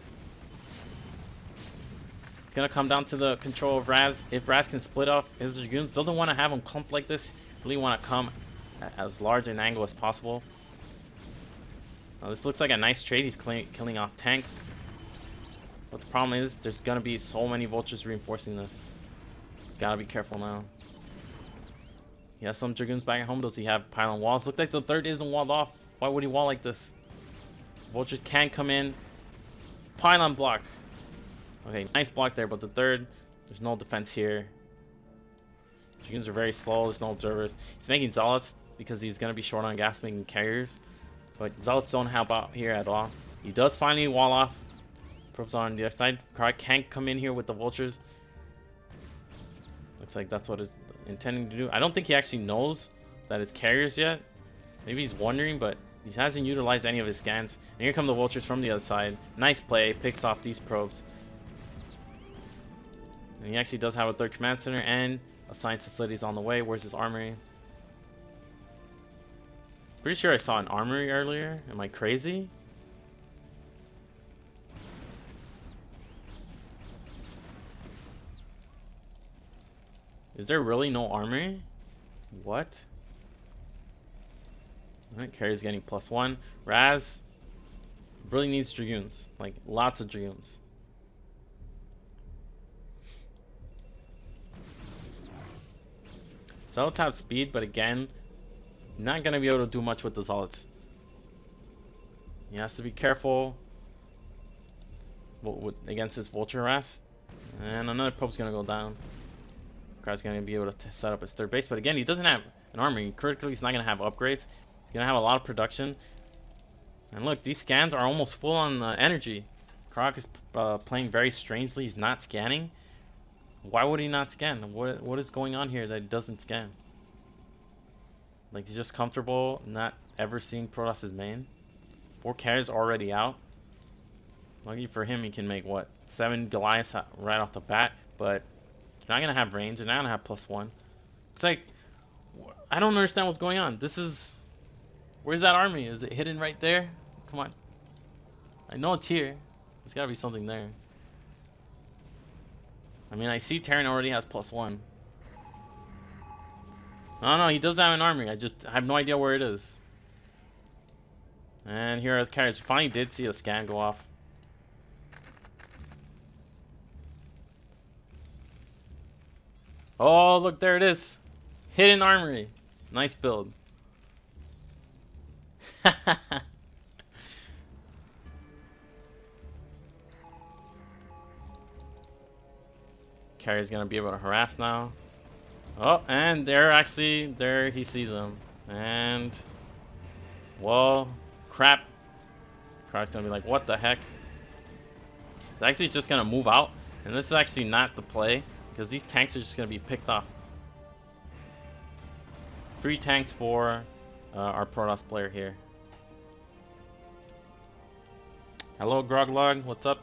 It's gonna come down to the control of Raz. If Raz can split off his Dragoons, doesn't want to have them clumped like this. Really want to come at as large an angle as possible. Now, this looks like a nice trade. He's killing off tanks. But the problem is, there's gonna be so many Vultures reinforcing this. He's gotta be careful now. He has some Dragoons back at home. Does he have pylon walls? Looks like the third isn't walled off. Why would he wall like this? Vultures can come in. Pylon block. Okay, nice block there, but the third, there's no defense here. Dragoons are very slow. There's no observers. He's making Zealots because he's going to be short on gas, making carriers. But Zealots don't help out here at all. He does finally wall off. Probes on the other side. Crack can't come in here with the Vultures. Looks like that's what he's intending to do. I don't think he actually knows that it's carriers yet. Maybe he's wondering, but he hasn't utilized any of his scans. And here come the Vultures from the other side. Nice play. Picks off these probes. And he actually does have a 3rd command center and a science facilities on the way. Where's his armory? Pretty sure I saw an armory earlier. Am I crazy? Is there really no armory? What? Alright, carrier's getting +1. Raz really needs Dragoons. Like, lots of Dragoons. Zealots have speed, but again, not going to be able to do much with the Zealots. He has to be careful against this Vulture harass. And another probe's going to go down. Crack's going to be able to set up his 3rd base, but again, he doesn't have an armory. Critically, he's not going to have upgrades. He's going to have a lot of production. And look, these scans are almost full on energy. Croc is playing very strangely. He's not scanning. Why would he not scan? What is going on here that he doesn't scan? Like, he's just comfortable not ever seeing Protoss's main. 4 carriers already out. Lucky for him, he can make, what, 7 Goliaths right off the bat. But they're not going to have range. They're not going to have +1. It's like, I don't understand what's going on. This is... Where's that army? Is it hidden right there? Come on. I know it's here. There's got to be something there. I mean, I see Terran already has +1. No, he does have an armory. I have no idea where it is. And here are the carriers. We finally did see a scan go off. Oh, look, there it is. Hidden armory. Nice build. Carrier's gonna be able to harass now. Oh, and there he sees him. And well, crap. Crowd's gonna be like, what the heck? It's actually just gonna move out, and this is actually not the play because these tanks are just gonna be picked off. 3 tanks for our Protoss player here. Hello, Groglog. What's up?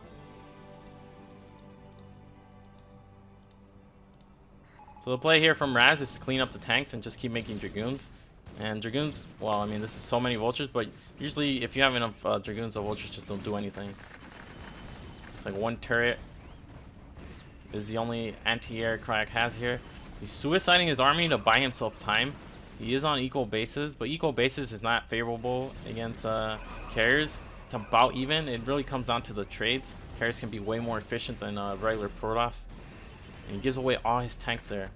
So the play here from Raz is to clean up the tanks and just keep making Dragoons. And Dragoons, well, I mean, this is so many Vultures, but usually if you have enough Dragoons, the Vultures just don't do anything. It's like 1 turret is the only anti-air Cryak has here. He's suiciding his army to buy himself time. He is on equal bases, but equal bases is not favorable against carriers. It's about even. It really comes down to the trades. Carriers can be way more efficient than regular Protoss. And he gives away all his tanks there.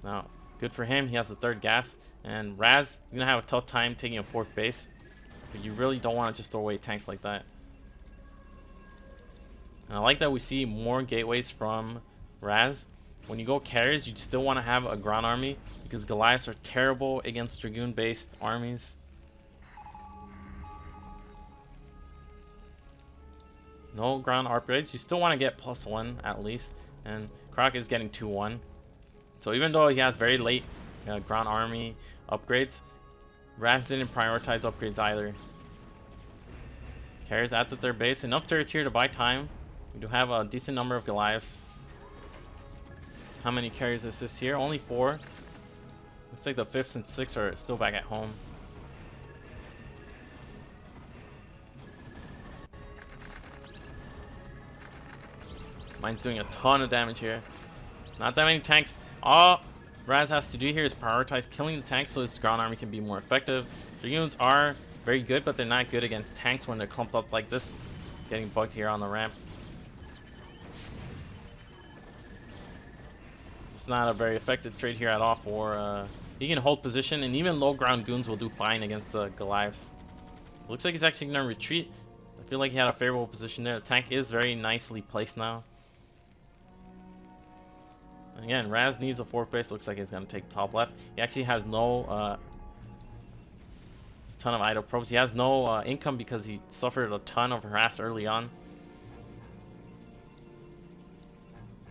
Now, good for him. He has the 3rd gas. And Raz is going to have a tough time taking a 4th base. But you really don't want to just throw away tanks like that. And I like that we see more gateways from Raz. When you go carriers, you still want to have a ground army because Goliaths are terrible against Dragoon-based armies. No ground upgrades. You still want to get +1 at least. And Croc is getting 2-1. So even though he has very late ground army upgrades, Raz didn't prioritize upgrades either. Carriers at the 3rd base. Enough turrets here to buy time. We do have a decent number of Goliaths. How many carriers assist here? Only 4. Looks like the 5th and 6th are still back at home. Mine's doing a ton of damage here. Not that many tanks. All Raz has to do here is prioritize killing the tanks so his ground army can be more effective. Dragoons are very good, but they're not good against tanks when they're clumped up like this. Getting bugged here on the ramp. It's not a very effective trade here at all for he can hold position, and even low ground goons will do fine against Goliaths. Looks like he's actually gonna retreat. I feel like he had a favorable position there. The tank is very nicely placed now. Again, Raz needs a 4th base. Looks like he's gonna take top left. He actually has no a ton of idle probes. He has no income because he suffered a ton of harass early on.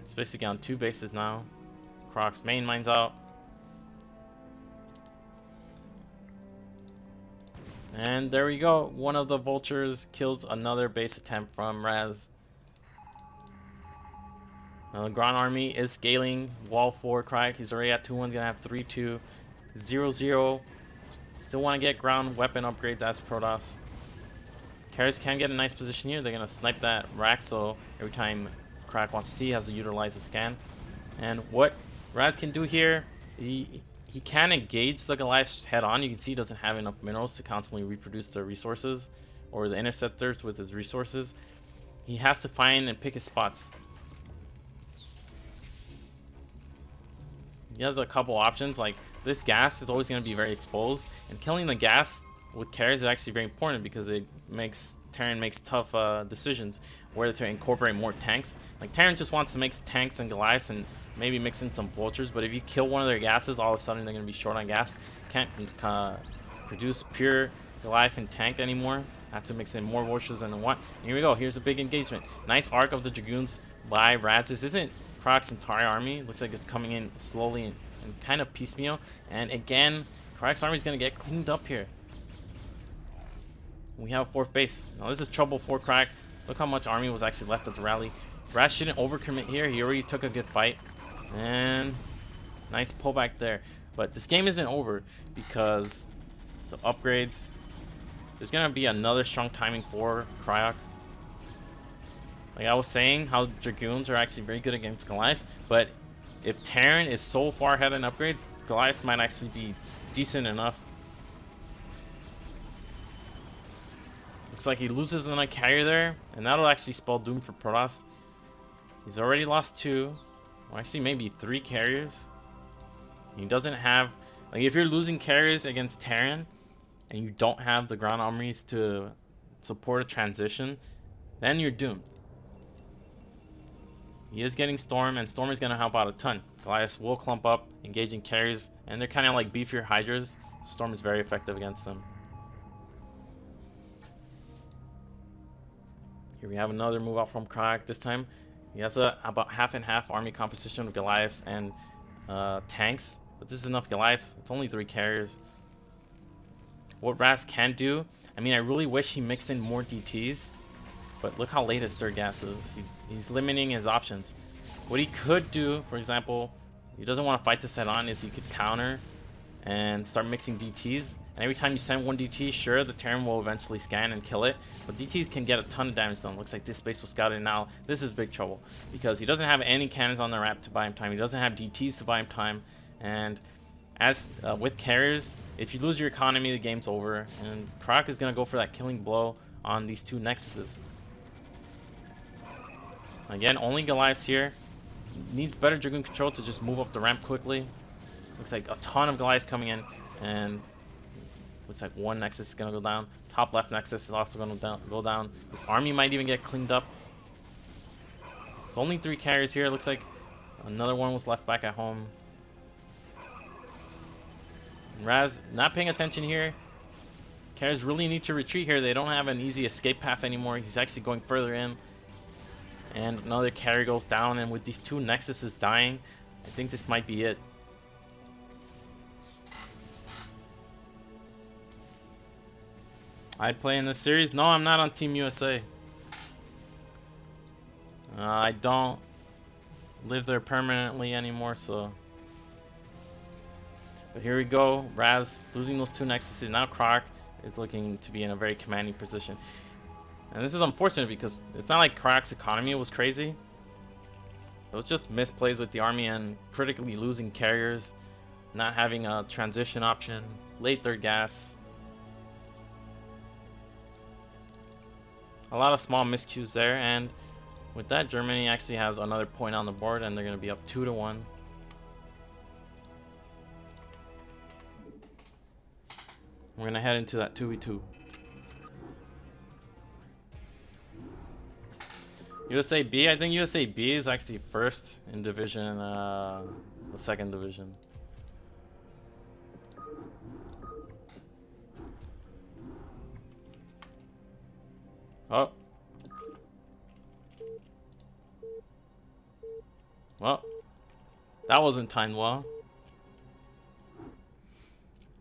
It's basically on 2 bases now. Croc's main mine's out. And there we go. One of the Vultures kills another base attempt from Raz. The ground army is scaling. Wall 4 Cryak. He's already at 2-1. He's gonna have 3-2. 0-0. Still want to get ground weapon upgrades as Protoss. Carriers can get a nice position here. They're gonna snipe that rack, so every time Cryak wants to see, he has to utilize the scan. And what Raz can do here, he can engage the Goliaths head on. You can see he doesn't have enough minerals to constantly reproduce the resources or the interceptors with his resources. He has to find and pick his spots. He has a couple options, like this gas is always going to be very exposed, and killing the gas with carriers is actually very important because it makes Terran makes tough decisions whether to incorporate more tanks. Like Terran just wants to make tanks and Goliaths and maybe mix in some Vultures, but if you kill one of their gases, all of a sudden they're going to be short on gas. Can't produce pure Goliath and tank anymore. Have to mix in more Vultures than they want. And here we go. Here's a big engagement. Nice arc of the Dragoons by Raz. This isn't Croc's entire army. Looks like it's coming in slowly and kind of piecemeal. And again, Croc's army is going to get cleaned up here. We have a 4th base. Now this is trouble for Cryak. Look how much army was actually left at the rally. Raz shouldn't overcommit here. He already took a good fight. And nice pullback there. But this game isn't over because the upgrades. There's going to be another strong timing for Cryak. Like I was saying, how Dragoons are actually very good against Goliaths. But if Terran is so far ahead in upgrades, Goliaths might actually be decent enough. Looks like he loses another carrier there, and that'll actually spell doom for Protoss. He's already lost 2, or actually maybe 3 carriers. He doesn't have, like if you're losing carriers against Terran, and you don't have the ground armies to support a transition, then you're doomed. he is getting Storm, and Storm is going to help out a ton. Goliaths will clump up, engaging carries, and they're kind of like beefier Hydras. Storm is very effective against them. Here we have another move out from Krak. This time he has about half and half army composition of Goliaths and tanks, but this is enough Goliath. It's only 3 carriers. What Raz can do, I mean, I really wish he mixed in more DTs, but look how late his third gas is. He's limiting his options. What he could do, for example, he doesn't want to fight this head on, is he could counter and start mixing DTs. And every time you send 1 DT, sure, the Terran will eventually scan and kill it, but DTs can get a ton of damage done. Looks like this base was scouted. Now this is big trouble because he doesn't have any cannons on the ramp to buy him time. He doesn't have DTs to buy him time, and as with carriers, if you lose your economy, the game's over. And Krak is gonna go for that killing blow on these 2 Nexuses. Again, only Goliaths here. Needs better Dragoon control to just move up the ramp quickly. Looks like a ton of Goliaths coming in, and looks like 1 Nexus is gonna go down. Top left Nexus is also gonna go down. This army might even get cleaned up. There's only 3 carriers here. Looks like another one was left back at home. Raz not paying attention here. Carriers really need to retreat here. They don't have an easy escape path anymore. He's actually going further in. And another carry goes down, and with these 2 Nexuses dying, I think this might be it. I'd play in this series. No, I'm not on Team USA. I don't live there permanently anymore, so. But here we go. Raz losing those 2 Nexuses. Now Krak is looking to be in a very commanding position. And this is unfortunate because it's not like Krak's economy was crazy. It was just misplays with the army and critically losing carriers, not having a transition option, late third gas. A lot of small miscues there, and with that, Germany actually has another point on the board, and they're going to be up 2-1. We're going to head into that 2v2. USA B, I think USA B is actually first in division, the 2nd division. Oh. Well, that wasn't timed well.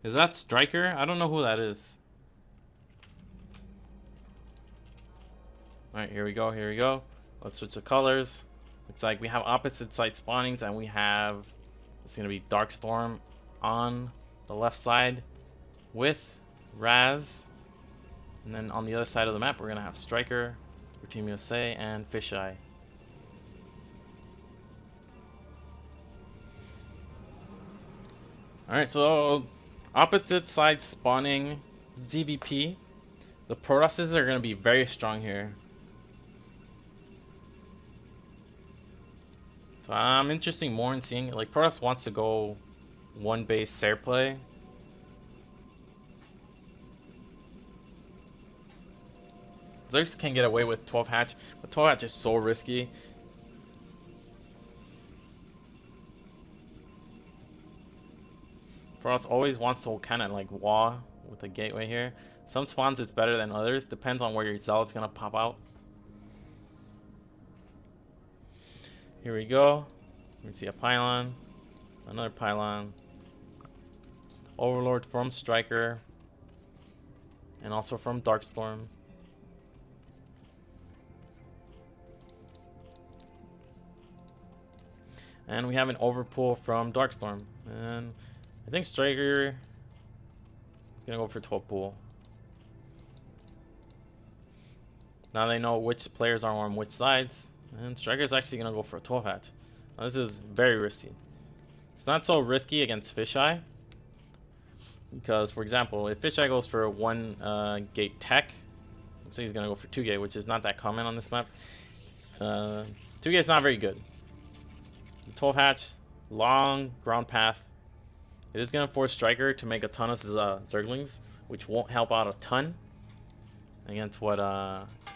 Is that Striker? I don't know who that is. Alright, here we go, here we go. Let's switch the colors. It's like we have opposite side spawnings, and we have, it's gonna be Darkstorm on the left side with Raz. And then on the other side of the map, we're gonna have Striker for Team USA and Fisheye. Alright, so opposite side spawning ZVP. The Protosses are gonna be very strong here. So I'm interested more in seeing, like, Protoss wants to go 1 base Ser play. Zergs can get away with 12 hatch, but 12 hatch is so risky. Protoss always wants to kind of like wall with a gateway here. Some spawns it's better than others, depends on where your zealot's gonna pop out. Here we go. We see a pylon, another pylon, Overlord from Striker, and also from Darkstorm. And we have an overpull from Darkstorm. And I think Striker is gonna go for 12 pull. Now they know which players are on which sides. And Striker's actually going to go for a 12 hatch. Now this is very risky. It's not so risky against Fisheye. Because, for example, if Fisheye goes for 1 gate tech, let's say he's going to go for 2 gate, which is not that common on this map. 2 gate is not very good. 12 hatch, long ground path. It is going to force Striker to make a ton of Zerglings, which won't help out a ton against what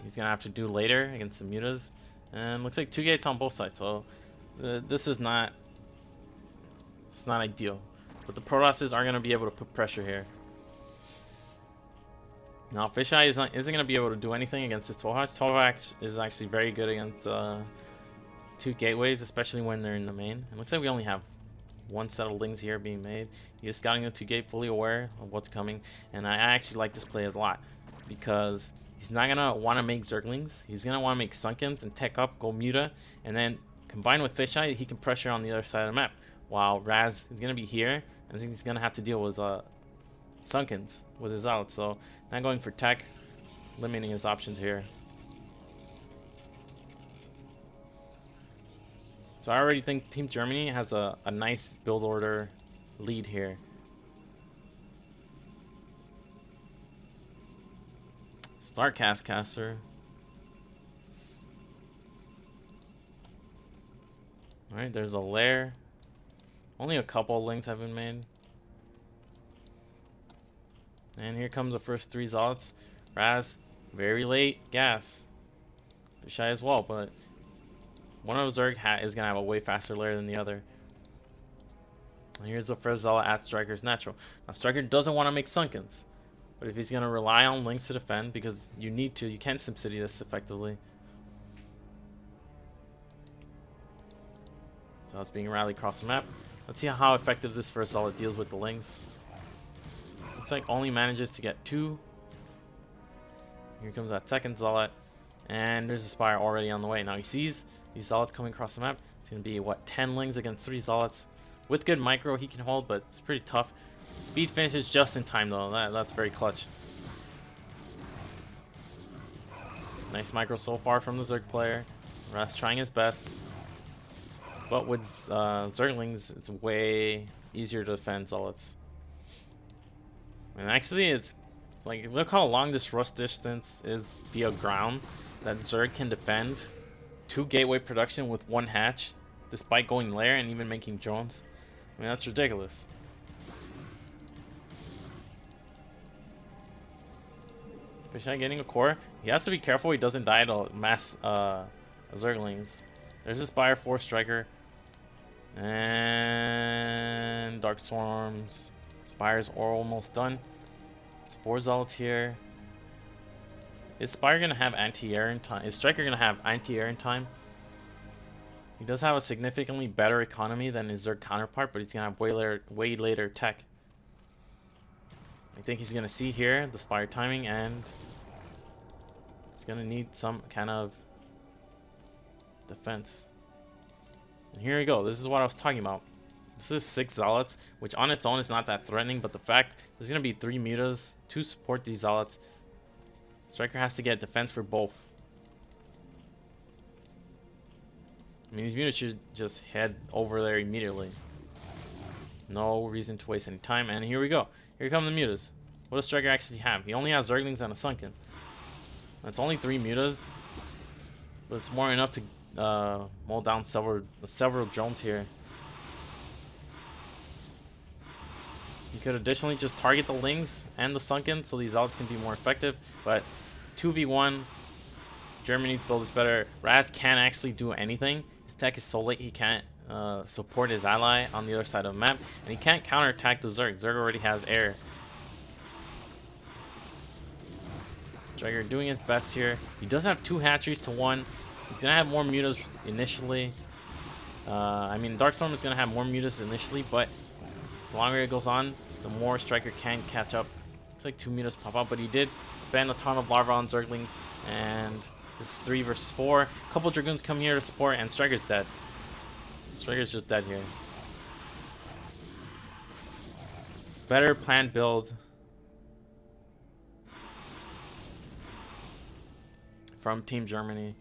he's going to have to do later against the Mutas. And looks like 2 gates on both sides, so this is not, it's not ideal. But the Protosses are going to be able to put pressure here. Now, Fisheye isn't going to be able to do anything against this 12-hatch. 12-hatch is actually very good against 2 gateways, especially when they're in the main. It looks like we only have 1 set of lings here being made. He is scouting the 2 gate, fully aware of what's coming. And I actually like this play a lot because he's not going to want to make Zerglings. He's going to want to make Sunkens and tech up, go Muta, and then combined with Fisheye, he can pressure on the other side of the map. While Raz is going to be here, and he's going to have to deal with Sunkens with his out. So not going for tech, limiting his options here. So I already think Team Germany has a nice build order lead here. Starcraft caster. Alright, there's a lair. Only a couple of links have been made. And here comes the first 3 Zealots. Raz, very late gas. Fisheye as well, but one of Zerg is going to have a way faster lair than the other. And here's the first Zealot at Striker's natural. Now Striker doesn't want to make Sunkens, but if he's going to rely on links to defend, because you need to, you can't SimCity this effectively. So it's being rallied across the map. Let's see how effective this first Zealot deals with the links. Looks like only manages to get 2. Here comes that second Zealot. And there's a Spire already on the way. Now he sees these Zealots coming across the map. It's going to be, what, 10 lings against 3 Zealots. With good micro, he can hold, but it's pretty tough. Speed finishes just in time, though. That's very clutch. Nice micro so far from the Zerg player. Raz trying his best. But with Zerglings, it's way easier to defend Zealots. And actually, it's like, look how long this rush distance is via ground that Zerg can defend 2 gateway production with 1 hatch, despite going lair and even making drones. I mean, that's ridiculous. Fisheye getting a core. He has to be careful he doesn't die to mass Zerglings. There's a Spire 4 Striker. And Dark Swarms. Spires are almost done. It's 4 Zealots here. Is Spire going to have anti-air in time? Is Striker going to have anti-air in time? He does have a significantly better economy than his Zerg counterpart, but he's going to have way later tech. I think he's going to see here the Spire timing, and he's going to need some kind of defense. And here we go. This is what I was talking about. This is 6 Zealots, which on its own is not that threatening, but the fact there's going to be 3 mutas to support these Zealots. Striker has to get defense for both. I mean, these mutas should just head over there immediately. No reason to waste any time. And here we go. Here come the mutas. What does Striker actually have? He only has Zerglings and a Sunken. That's only 3 mutas, but it's more enough to mow down several drones here. You could additionally just target the Lings and the Sunken so these Zealots can be more effective, but 2v1, Germany's build is better. Raz can't actually do anything. His tech is so late he can't support his ally on the other side of the map, and he can't counterattack the Zerg. Zerg already has air. Striker doing his best here. He does have 2 hatcheries to 1. He's going to have more mutas initially. I mean, Darkstorm is going to have more mutas initially, but the longer it goes on, the more Striker can catch up. Looks like 2 mutas pop out, but he did spend a ton of larva on Zerglings, and this is 3 versus 4. A couple Dragoons come here to support, and Striker's dead. Striker's just dead here. Better planned build from Team Germany.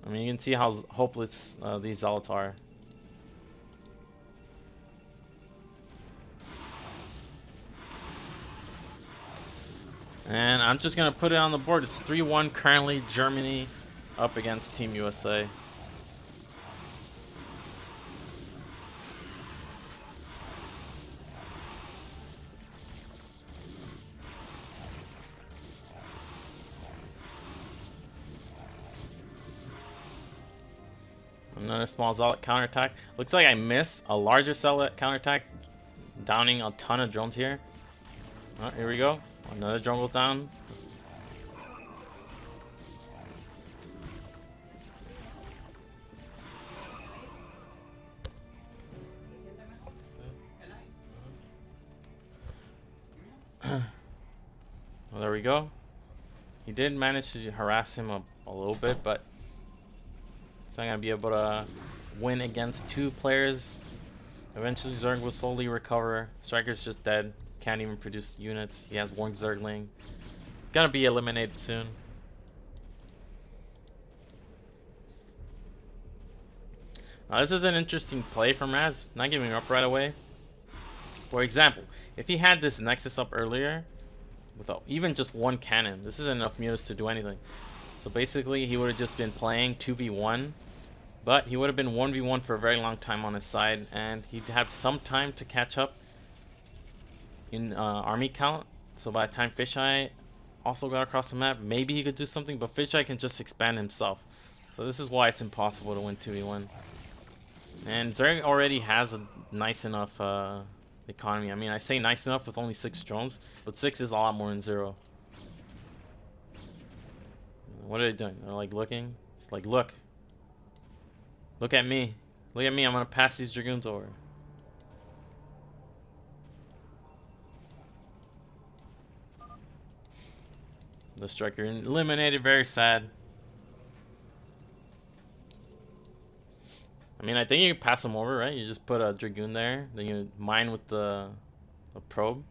I mean, you can see how hopeless these Zealots are. And I'm just going to put it on the board. It's 3-1 currently, Germany up against Team USA. Another small zealot counterattack. Looks like I missed a larger zealot counterattack, downing a ton of drones here. Oh, here we go. Another drone goes down. Well, there we go. He did manage to harass him a little bit, but it's not gonna be able to win against two players. Eventually Zerg will slowly recover. Striker's just dead. Can't even produce units. He has one Zergling. Gonna be eliminated soon. Now this is an interesting play from Raz. Not giving up right away. For example, if he had this Nexus up earlier, without even just one cannon, this isn't enough mutas to do anything. So basically he would have just been playing 2v1, but he would have been 1v1 for a very long time on his side, and he'd have some time to catch up in army count. So by the time Fisheye also got across the map, maybe he could do something, but Fisheye can just expand himself. So this is why it's impossible to win 2v1. And Zerg already has a nice enough economy. I mean, I say nice enough with only 6 drones, but 6 is a lot more than 0. What are they doing? They're like looking. It's like, look at me, I'm gonna pass these dragoons over. The striker eliminated, very sad. I mean, I think you can pass him over, right? You just put a dragoon there, then you mine with the probe.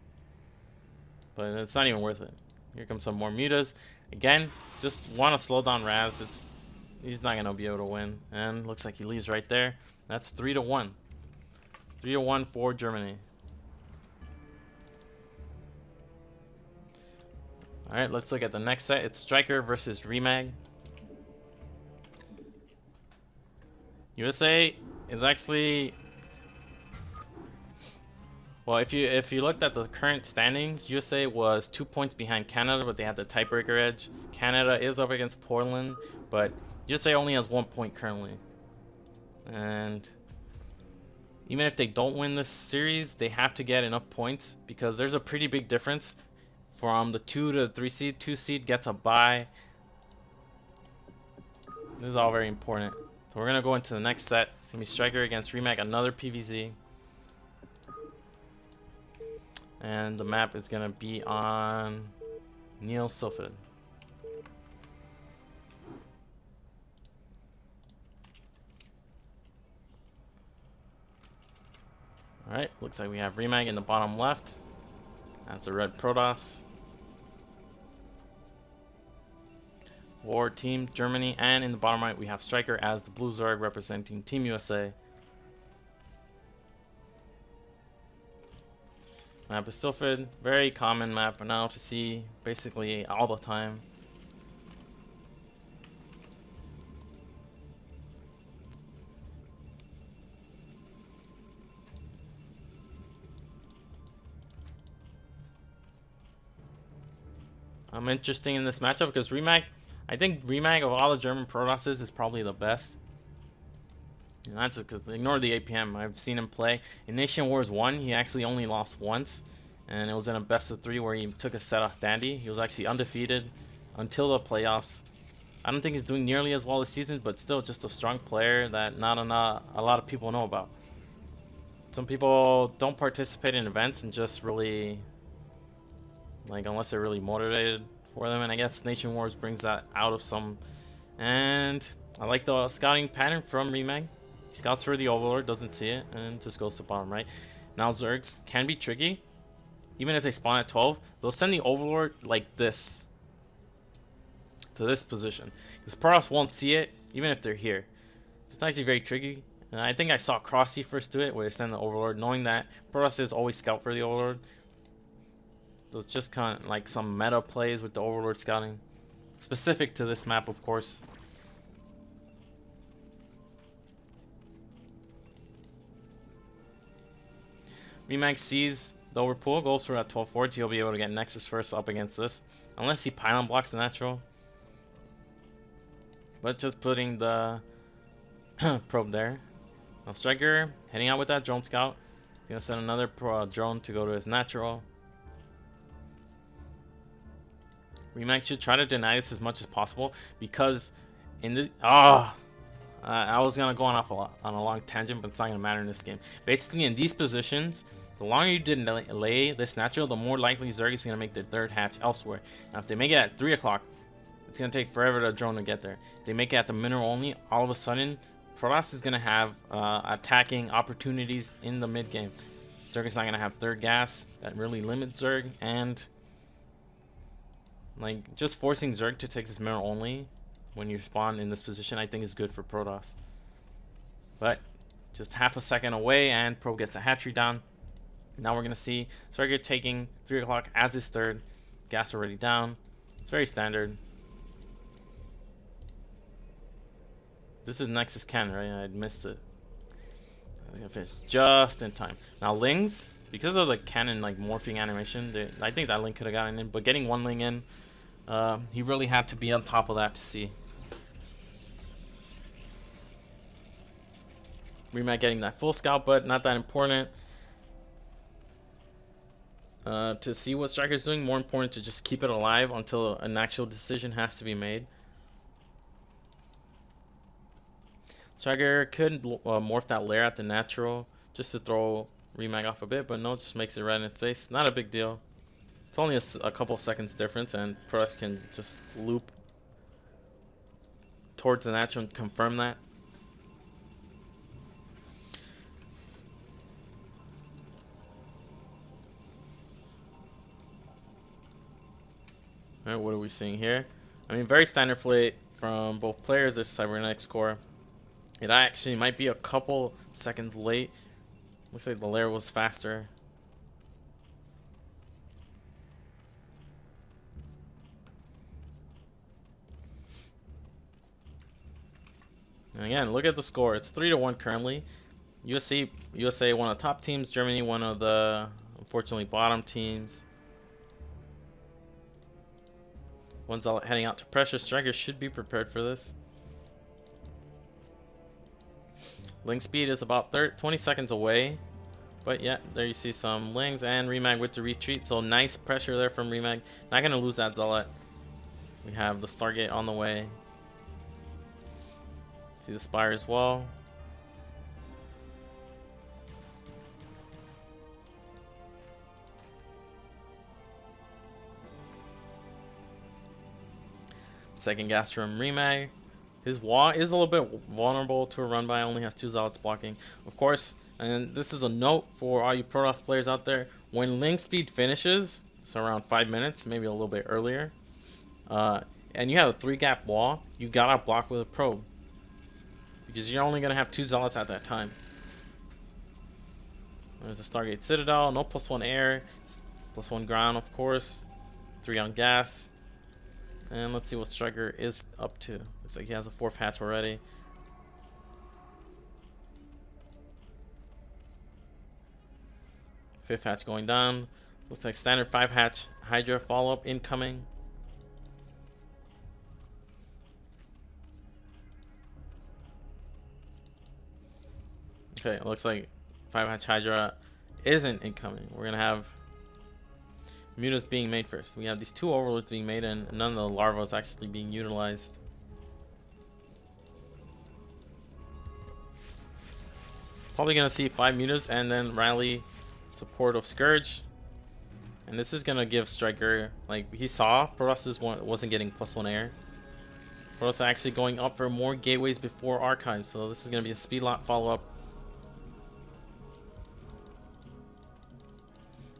But it's not even worth it. Here comes some more mutas. Again, just want to slow down Raz. He's not gonna be able to win. And looks like he leaves right there. That's 3-1. 3-1 for Germany. Alright, let's look at the next set. It's Striker versus Remag. USA is actually, well, if you looked at the current standings, USA was 2 points behind Canada, but they had the tiebreaker edge. Canada is up against Portland, but USA only has 1 point currently. And even if they don't win this series, they have to get enough points, because there's a pretty big difference from the 2 to the 3 seed. 2 seed gets a bye. This is all very important. So we're gonna go into the next set. It's gonna be Striker against Remag, another PVZ. And the map is gonna be on Neil Silphid. Alright, looks like we have Remag in the bottom left. That's the red Protoss. War Team Germany, and in the bottom right we have Striker as the blue Zerg representing Team USA. Map is Silphid, very common map now to see basically all the time. I'm interested in this matchup because Remag, I think Remag of all the German Protosses is probably the best. Not just because, ignore the APM, I've seen him play. In Nation Wars 1, he actually only lost once, and it was in a best of 3 where he took a set off Dandy. He was actually undefeated until the playoffs. I don't think he's doing nearly as well this season, but still just a strong player that not a lot of people know about. Some people don't participate in events and just really, like, unless they're really motivated for them, and I guess Nation Wars brings that out of some. And I like the scouting pattern from Remag. He scouts for the Overlord, doesn't see it, and just goes to bottom right. Now Zergs can be tricky. Even if they spawn at 12, they'll send the Overlord like this to this position, because Protoss won't see it even if they're here. So it's actually very tricky. And I think I saw Crossy first do it, where they send the Overlord, knowing that Protoss is always scout for the Overlord. So it's just kind of like some meta plays with the Overlord scouting, specific to this map, of course. Remag sees the overpool, goes for that 12 forward. He'll be able to get Nexus first up against this, unless he pylon blocks the natural. But just putting the probe there. Now Striker heading out with that drone scout. He's gonna send another drone to go to his natural. Remag should try to deny this as much as possible because in this I was gonna go on a long tangent, but it's not gonna matter in this game. Basically, in these positions, the longer you delay this natural, the more likely Zerg is gonna make their third hatch elsewhere. Now, if they make it at 3 o'clock, it's gonna take forever to drone to get there. If they make it at the mineral only, all of a sudden, Protoss is gonna have attacking opportunities in the mid game. Zerg is not gonna have third gas. That really limits Zerg, and like just forcing Zerg to take this mineral only when you spawn in this position, I think is good for Protoss. But just half a second away, and Probe gets a hatchery down. Now we're gonna see Striker taking 3 o'clock as his third. Gas already down. It's very standard. This is Nexus cannon, right? I missed it. I was gonna finish just in time. Now Lings, because of the cannon like morphing animation, I think that Ling could have gotten in, but getting one Ling in, he really had to be on top of that to see. Remag getting that full scout, but not that important. To see what Striker's doing, more important to just keep it alive until an actual decision has to be made. Striker could morph that lair at the natural just to throw Remag off a bit, but no, just makes it right in his face. Not a big deal. It's only a couple seconds difference, and Protoss can just loop towards the natural and confirm that. Alright, what are we seeing here? I mean, very standard play from both players. There's Cybernetics core. It actually might be a couple seconds late. Looks like the lair was faster. And again, look at the score. It's 3-1 currently. USA one of the top teams. Germany one of the unfortunately bottom teams. One's all heading out to pressure. Striker should be prepared for this. Ling speed is about 20 seconds away. But yeah, there you see some Lings and Remag with the retreat. So nice pressure there from Remag. Not going to lose that Zealot. We have the Stargate on the way. See the Spire as well. Second gas from Remag. His wall is a little bit vulnerable to a run by. Only has 2 Zealots blocking. Of course, and this is a note for all you Protoss players out there. When Ling speed finishes, so around 5 minutes, maybe a little bit earlier, and you have a 3-gap wall, you gotta block with a probe. Because you're only gonna have 2 Zealots at that time. There's a Stargate Citadel, no +1 air, +1 ground, of course, 3 on gas. And let's see what Striker is up to. Looks like he has a 4th hatch already. Fifth hatch going down. Looks like standard 5 hatch Hydra follow-up incoming. Okay, it looks like 5 hatch Hydra isn't incoming. We're gonna have Mutas being made first. We have these 2 overlords being made, and none of the larvae is actually being utilized. Probably gonna see 5 Mutas and then rally support of Scourge. And this is gonna give Striker, like he saw Protoss wasn't getting +1 air. Protoss actually going up for more gateways before archives, so this is gonna be a speed lot follow-up.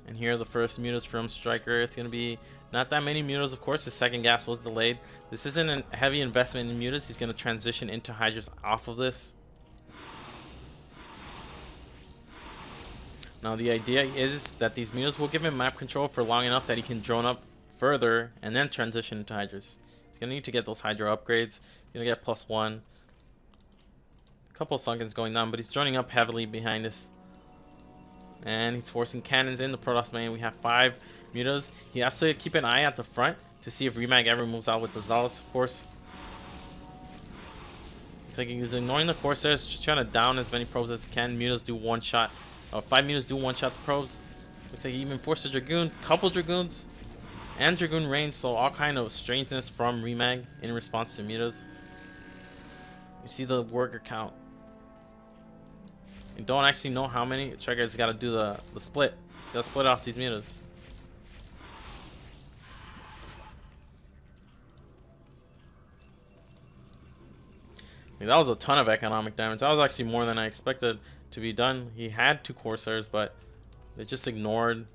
And here are the first Mutas from Striker. It's going to be not that many Mutas, of course. The second gas was delayed. This isn't a heavy investment in Mutas. He's going to transition into Hydras off of this. Now the idea is that these Mutas will give him map control for long enough that he can drone up further and then transition into Hydras. He's going to need to get those Hydra upgrades. He's going to get +1. A couple Sunkens going down, but he's droning up heavily behind us. And he's forcing cannons in the Protoss main. We have 5 Mutas. He has to keep an eye at the front to see if Remag ever moves out with the Zealots, of course. It's like he's ignoring the Corsairs, just trying to down as many probes as he can. Mutas do one shot. 5 mutas do one shot the probes. Looks like he even forced a Dragoon, couple Dragoons, and Dragoon range. So all kind of strangeness from Remag in response to mutas. You see the worker count. You don't actually know how many. Striker's got to do the split. He's got to split off these mutas. That was a ton of economic damage. That was actually more than I expected to be done. He had 2 Corsairs, but they just ignored,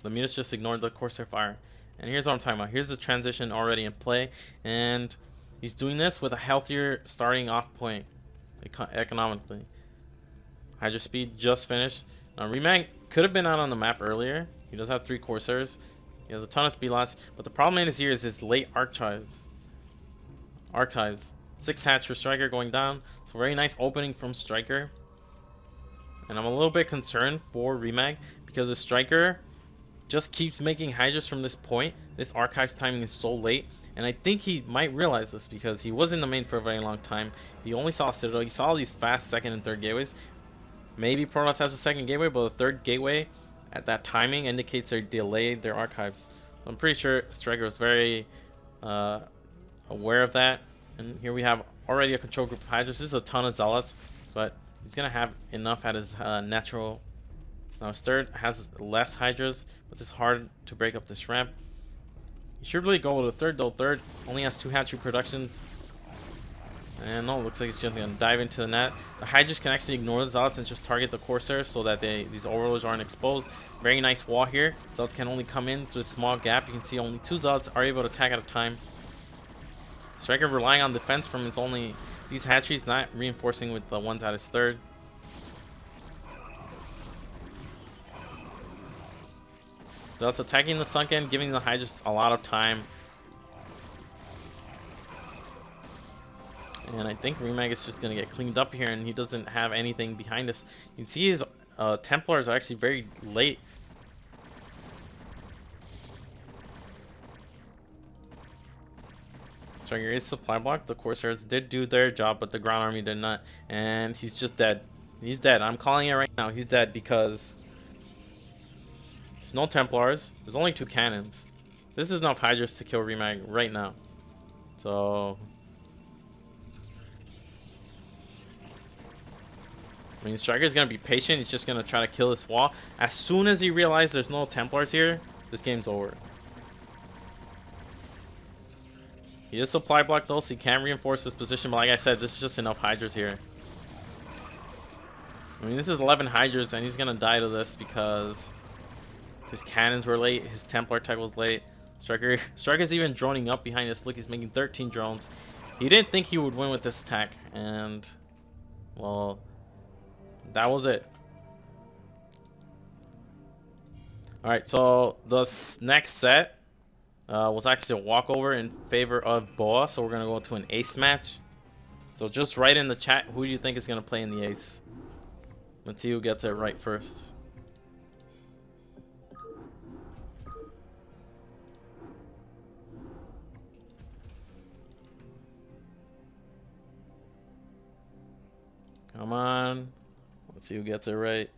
the mutas just ignored the Corsair fire. And here's what I'm talking about. Here's the transition already in play, and he's doing this with a healthier starting off point economically. Hydra speed just finished. Now Remag could have been out on the map earlier. He does have 3 Corsairs. He has a ton of speed lots, but the problem is here is his late archives. 6 hatch for Striker going down. So very nice opening from Striker. And I'm a little bit concerned for Remag because the Striker just keeps making Hydras from this point. This archives timing is so late. And I think he might realize this because he was in the main for a very long time. He only saw Citadel. He saw these fast 2nd and 3rd gateways. Maybe Protoss has a 2nd gateway, but the 3rd gateway at that timing indicates they're delayed their archives. So I'm pretty sure Striker was very aware of that. And here we have already a control group of Hydras. This is a ton of Zealots, but he's going to have enough at his natural. Now his 3rd has less Hydras, but it's hard to break up this ramp. He should really go with a 3rd, though. 3rd only has 2 hatchery productions. And no, looks like he's just going to dive into the net. The Hydras can actually ignore the Zealots and just target the Corsairs so that these Overlords aren't exposed. Very nice wall here. Zealots can only come in through a small gap. You can see only 2 Zealots are able to attack at a time. Striker relying on defense from these hatcheries, not reinforcing with the ones at his 3rd. That's attacking the sunken, giving the Hydras a lot of time. And I think Remag is just going to get cleaned up here, and he doesn't have anything behind us. You can see his Templars are actually very late. Striker is supply block. The Corsairs did do their job, but the ground army did not. And he's just dead. He's dead. I'm calling it right now. He's dead because there's no Templars. There's only 2 cannons. This is enough Hydras to kill Remag right now. So I mean, Striker's going to be patient. He's just going to try to kill this wall. As soon as he realizes there's no Templars here, this game's over. He is supply block though, so he can reinforce his position. But like I said, this is just enough Hydras here. I mean, this is 11 Hydras, and he's going to die to this because his cannons were late. His Templar tech was late. Striker's even droning up behind us. Look, he's making 13 drones. He didn't think he would win with this attack. And, well, that was it. Alright, so the next set was actually a walkover in favor of Boa. So we're going to go to an ace match. So just write in the chat who do you think is going to play in the ace. Let's see who gets it right first. Come on. Let's see who gets it right.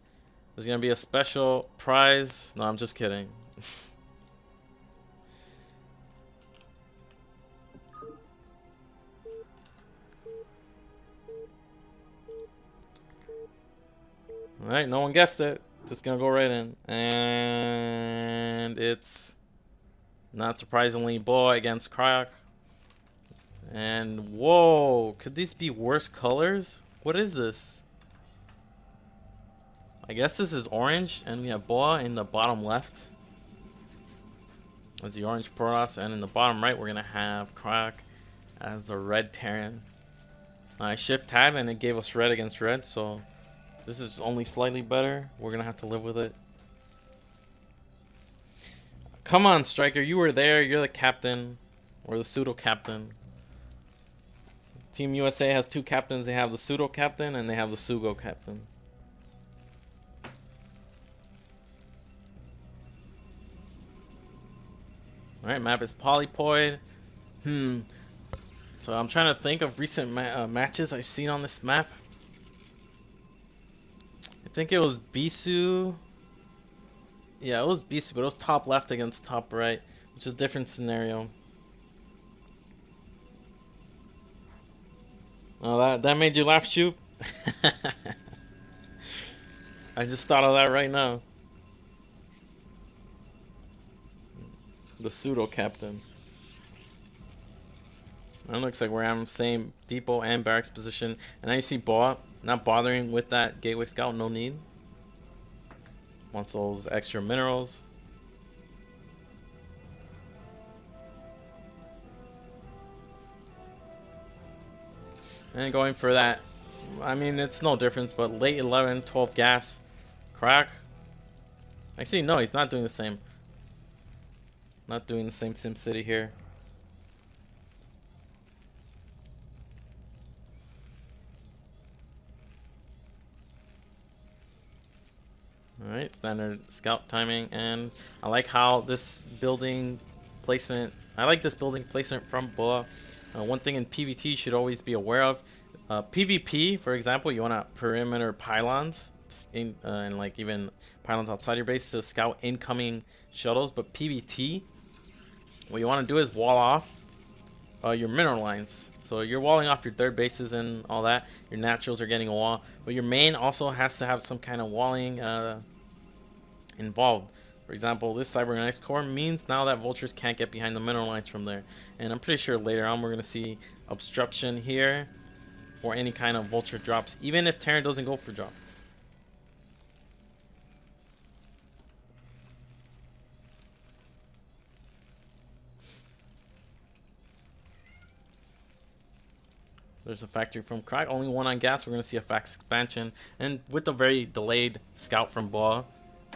There's going to be a special prize. No, I'm just kidding. Alright, no one guessed it. Just gonna go right in. And it's not surprisingly Boa against Cryok. And whoa, could these be worse colors? What is this? I guess this is orange, and we have Boa in the bottom left. That's the orange Protoss, and in the bottom right, we're gonna have Cryok as the red Terran. I shift tab, and it gave us red against red, so this is only slightly better. We're gonna have to live with it. Come on, Striker, you were there. You're the captain, or the pseudo captain. Team USA has 2 captains. They have the pseudo captain and they have the Sugo captain. Alright, map is Polypoid. So I'm trying to think of recent matches I've seen on this map. I think it was Bisu. Yeah, it was Bisu, but it was top left against top right, which is a different scenario. Oh, that made you laugh, Shoop? I just thought of that right now. The pseudo captain. It looks like we're having the same depot and barracks position. And now you see Boa not bothering with that gateway scout, no need. Wants those extra minerals. And going for that, I mean, it's no difference, but late 11, 12 gas. Crack. Actually, no, he's not doing the same. Not doing the same SimCity here. Alright, standard scout timing, and I like how this building placement, from Boa. One thing in PvT you should always be aware of. PvP, for example, you want to perimeter pylons, and like even pylons outside your base to scout incoming shuttles, but PvT, what you want to do is wall off your mineral lines. So you're walling off your third bases and all that. Your naturals are getting a wall, but your main also has to have some kind of walling involved. For example, this cybernetics core means now that vultures can't get behind the mineral lines from there. And I'm pretty sure later on we're going to see obstruction here for any kind of vulture drops, even if Terran doesn't go for drop. There's a factory from Crack, only one on gas. We're going to see a fax expansion. And with the very delayed scout from Boa,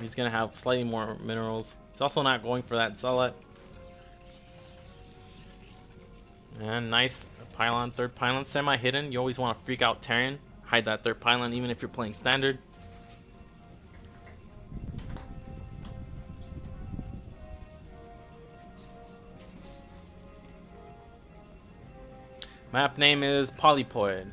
he's going to have slightly more minerals. He's also not going for that zealot. And nice pylon, third pylon, semi-hidden. You always want to freak out Terran. Hide that third pylon even if you're playing standard. Map name is Polypoid.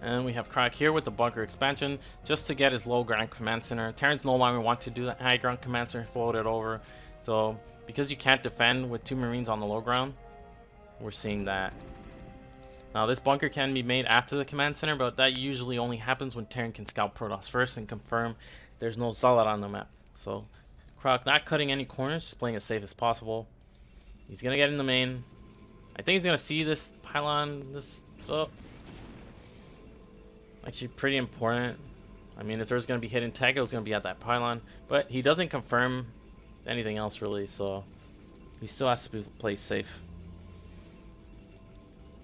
And we have Crack here with the bunker expansion just to get his low ground command center. Terrans no longer want to do that high ground command center, fold it over. So because you can't defend with 2 Marines on the low ground, we're seeing that. Now this bunker can be made after the command center, but that usually only happens when Terran can scout Protoss first and confirm there's no zealot on the map. So Crack not cutting any corners, just playing as safe as possible. He's gonna get in the main. I think he's gonna see this pylon. Actually pretty important. I mean, if there's gonna be hidden tag, it was gonna be at that pylon. But he doesn't confirm anything else really, so he still has to play safe.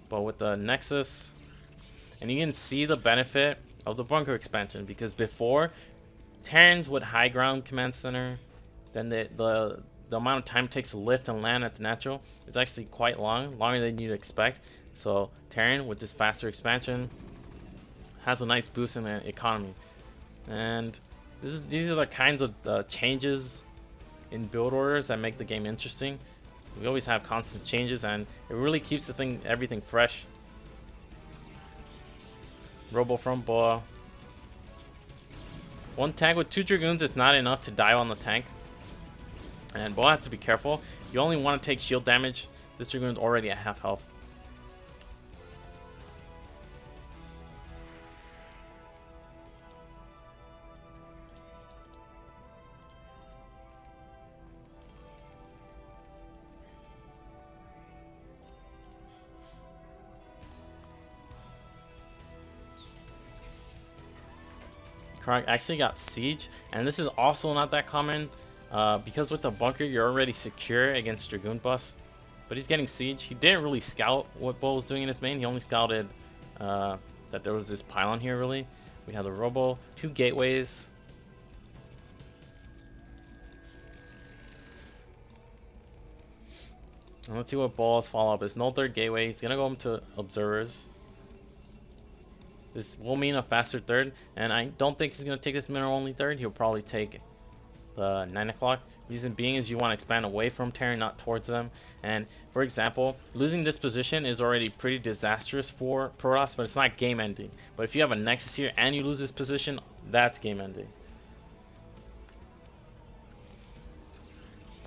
But with the Nexus, and you can see the benefit of the bunker expansion, because before Terrans would high ground command center, then the amount of time it takes to lift and land at the natural is actually quite long, longer than you'd expect. So Terran with this faster expansion has a nice boost in the economy. And these are the kinds of changes in build orders that make the game interesting. We always have constant changes, and it really keeps everything fresh. Robo from Boa. One tank with 2 Dragoons is not enough to dive on the tank. And Boa has to be careful. You only want to take shield damage. This Dragoon's already at half health. Krog actually got siege, and this is also not that common because with the bunker you're already secure against Dragoon bust, but he's getting siege. He didn't really scout what Bo was doing in his main. He only scouted that there was this pylon here. Really, we have the Robo, 2 gateways. And let's see what Bo's follow up is. No third gateway. He's gonna go into observers. This will mean a faster third, and I don't think he's going to take this mineral only third. He'll probably take the 9 o'clock. Reason being is you want to expand away from Terran, not towards them. And for example, losing this position is already pretty disastrous for Protoss, but it's not game ending. But if you have a Nexus here and you lose this position, that's game ending.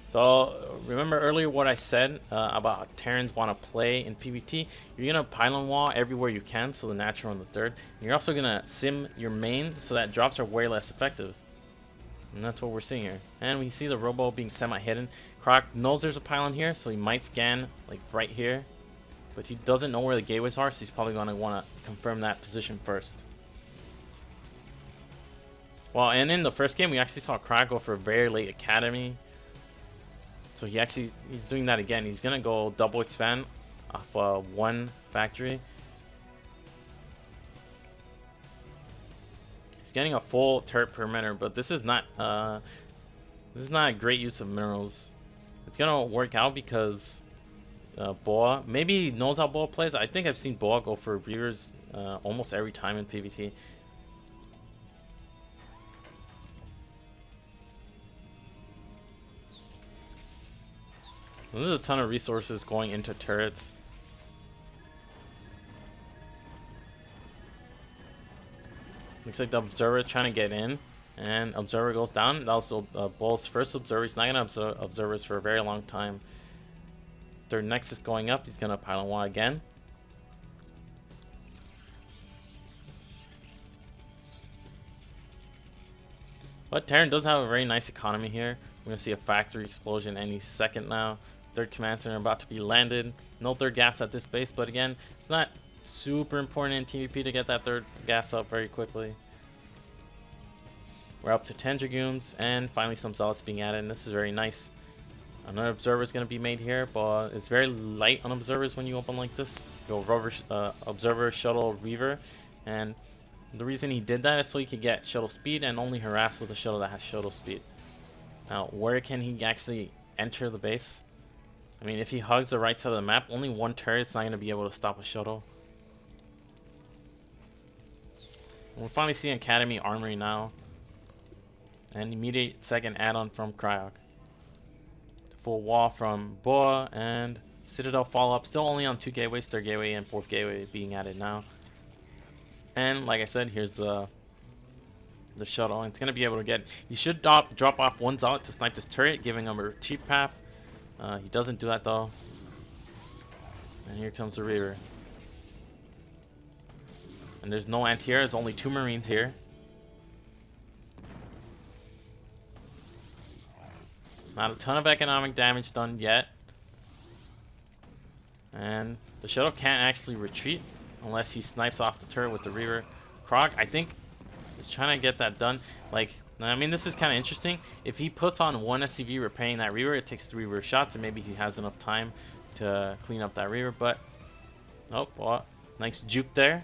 So remember earlier what I said about how Terrans want to play in PvT. You're going to pylon wall everywhere you can, so the natural and the third. And you're also going to sim your main so that drops are way less effective. And that's what we're seeing here. And we see the robo being semi-hidden. Croc knows there's a pylon here, so he might scan like right here. But he doesn't know where the gateways are, so he's probably going to want to confirm that position first. Well, and in the first game, we actually saw Croc go for a very late academy. So he's doing that again. He's gonna go double expand off one factory. He's getting a full turret perimeter, but this is not a great use of minerals. It's gonna work out because Boa maybe knows how Boa plays. I think I've seen Boa go for Reavers almost every time in PvT. There's a ton of resources going into turrets. Looks like the observer trying to get in, and observer goes down. That was Bull's first observer. He's not gonna have observers for a very long time. Third nexus going up. He's gonna pylon wall again. But Terran does have a very nice economy here. We're gonna see a factory explosion any second now. Third command center about to be landed. No third gas at this base, but again, it's not super important in TVP to get that third gas up very quickly. We're up to 10 Dragoons, and finally some Zealots being added, and this is very nice. Another observer is going to be made here, but it's very light on observers when you open like this. Go rover, observer, shuttle, reaver, and the reason he did that is so he could get shuttle speed and only harass with a shuttle that has shuttle speed. Now, where can he actually enter the base? I mean, if he hugs the right side of the map, only one turret's not going to be able to stop a shuttle. We're finally seeing Academy Armory now. And immediate second add-on from Cryok. Full wall from Boa and Citadel follow-up. Still only on 2 gateways, 3rd gateway and 4th gateway being added now. And like I said, here's the shuttle. It's going to be able to get... You should drop off one Zealot to snipe this turret, giving him a retreat path. He doesn't do that though. And here comes the Reaver. And there's no anti-air, there's only 2 Marines here. Not a ton of economic damage done yet. And the shuttle can't actually retreat unless he snipes off the turret with the Reaver. Croc, I think, is trying to get that done. Like, I mean, this is kind of interesting. If he puts on one SCV repairing that Reaver, it takes 3 Reaver shots, and maybe he has enough time to clean up that Reaver. But, oh, well, nice juke there.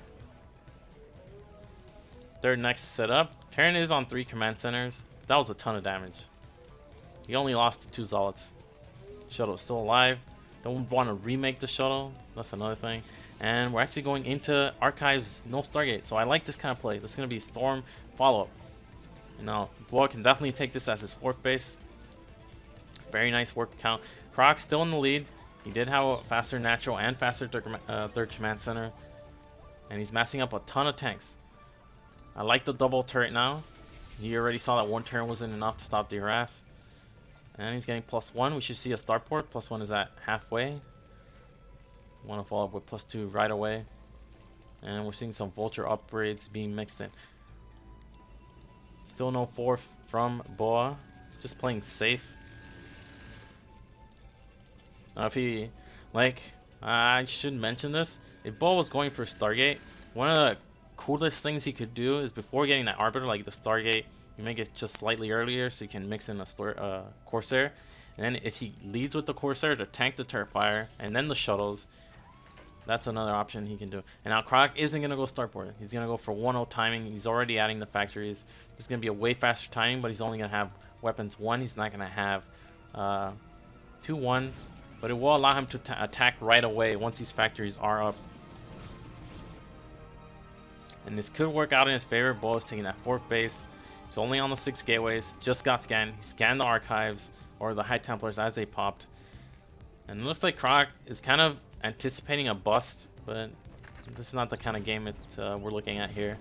Third nexus set up. Terran is on 3 command centers. That was a ton of damage. He only lost to 2 Zealots. Shuttle is still alive. Don't want to remake the shuttle. That's another thing. And we're actually going into Archives, no Stargate. So I like this kind of play. This is going to be Storm follow-up. Now, Boa can definitely take this as his 4th base. Very nice work count. Croc still in the lead. He did have a faster natural and faster 3rd command center. And he's massing up a ton of tanks. I like the double turret now. He already saw that 1 turret wasn't enough to stop the harass. And he's getting +1. We should see a starport. +1 is at halfway. Want to follow up with +2 right away. And we're seeing some vulture upgrades being mixed in. Still no 4 from Boa. Just playing safe. Now if he, like, I should mention this. If Boa was going for Stargate, one of the coolest things he could do is before getting that Arbiter, like the Stargate, you make it just slightly earlier so you can mix in a Corsair. And then if he leads with the Corsair to tank the turret fire and then the shuttles, that's another option he can do. And now Croc isn't going to go starport. He's going to go for 1-0 timing. He's already adding the factories. It's going to be a way faster timing, but he's only going to have weapons 1. He's not going to have 2-1. But it will allow him to attack right away once these factories are up. And this could work out in his favor. Bull is taking that 4th base. He's only on the 6 gateways. Just got scanned. He scanned the archives or the High Templars as they popped. And it looks like Croc is kind of anticipating a bust, but this is not the kind of game we're looking at here.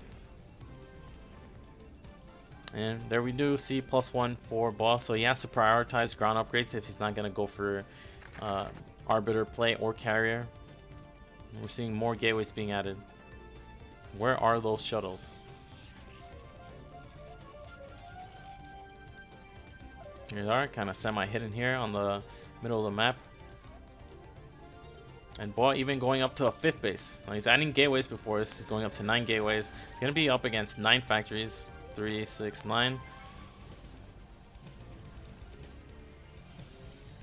And there we do see +1 for boss, so he has to prioritize ground upgrades if he's not going to go for Arbiter play or Carrier. And we're seeing more gateways being added. Where are those shuttles? Here they are, kind of semi-hidden here on the middle of the map. And Boa even going up to a 5th base. Now he's adding gateways before this. He's going up to 9 gateways. He's going to be up against 9 factories. 3, 6, 9.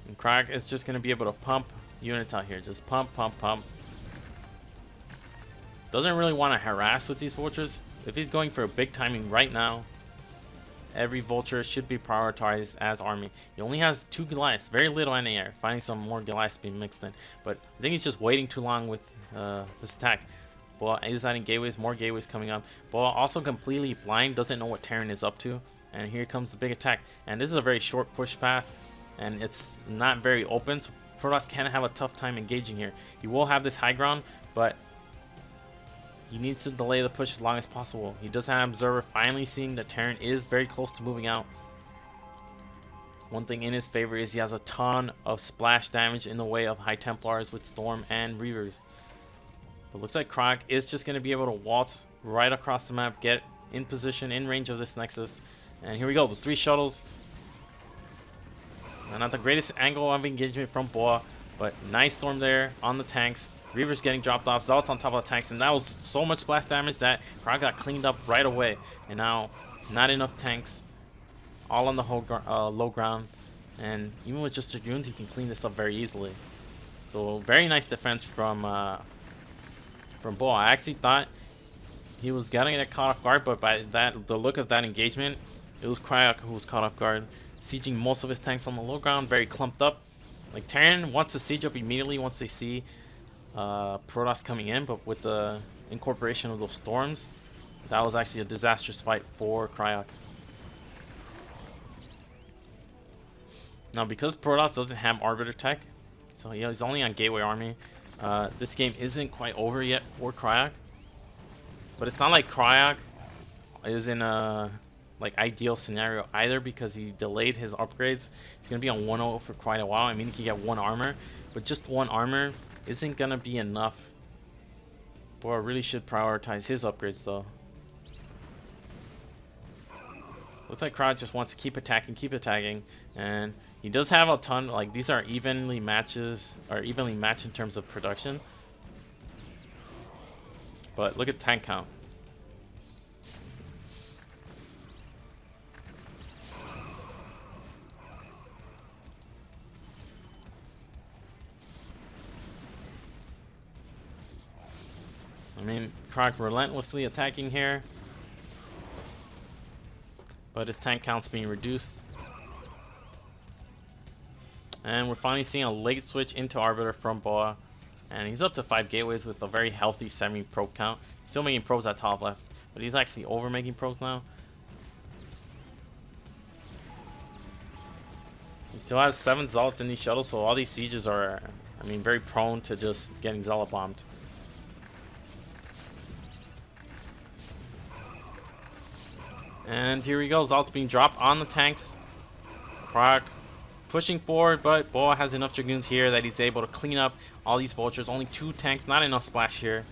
And Croc is just going to be able to pump units out here. Just pump, pump, pump. Doesn't really want to harass with these vultures. If he's going for a big timing right now, every vulture should be prioritized as army. He only has 2 Goliaths, very little NAR. Finding some more Goliaths being mixed in. But I think he's just waiting too long with this attack. Boa is adding gateways, more gateways coming up. Boa also completely blind, doesn't know what Terran is up to. And here comes the big attack. And this is a very short push path, and it's not very open, so Protoss can have a tough time engaging here. He will have this high ground, but he needs to delay the push as long as possible. He does have an observer finally seeing that Terran is very close to moving out. One thing in his favor is he has a ton of splash damage in the way of High Templars with Storm and Reavers. But looks like Croc is just going to be able to waltz right across the map, get in position, in range of this Nexus. And here we go, the 3 shuttles. Now, not the greatest angle of engagement from Boa, but nice Storm there on the tanks. Reavers getting dropped off, Zealots on top of the tanks, and that was so much splash damage that Croc got cleaned up right away. And now, not enough tanks, all on the whole low ground. And even with just Dragoons, he can clean this up very easily. So, very nice defense from Boa. I actually thought he was gonna get caught off guard, but by the look of that engagement, it was Cryoc who was caught off guard, sieging most of his tanks on the low ground, very clumped up. Like Terran wants to siege up immediately once they see Protoss coming in, but with the incorporation of those storms, that was actually a disastrous fight for Cryoc. Now, because Protoss doesn't have Arbiter tech, so he's only on Gateway Army. This game isn't quite over yet for Cryoc, but it's not like Cryoc is in a ideal scenario either, because he delayed his upgrades. He's gonna be on 1-0 for quite a while. I mean, he can get 1 armor, but just 1 armor isn't gonna be enough. Boa really should prioritize his upgrades though. Looks like Crowd just wants to keep attacking, and he does have a ton. Like, these are evenly matched in terms of production. But look at tank count. I mean, Croc relentlessly attacking here, but his tank count's being reduced. And we're finally seeing a late switch into Arbiter from Boa. And he's up to 5 gateways with a very healthy semi-probe count. Still making probes at top left, but he's actually over making probes now. He still has 7 Zealots in these shuttles, so all these sieges are, I mean, very prone to just getting Zealot bombed. And here we go, Zealots being dropped on the tanks. Croc pushing forward, but Boa has enough Dragoons here that he's able to clean up all these vultures. Only 2 tanks, not enough splash here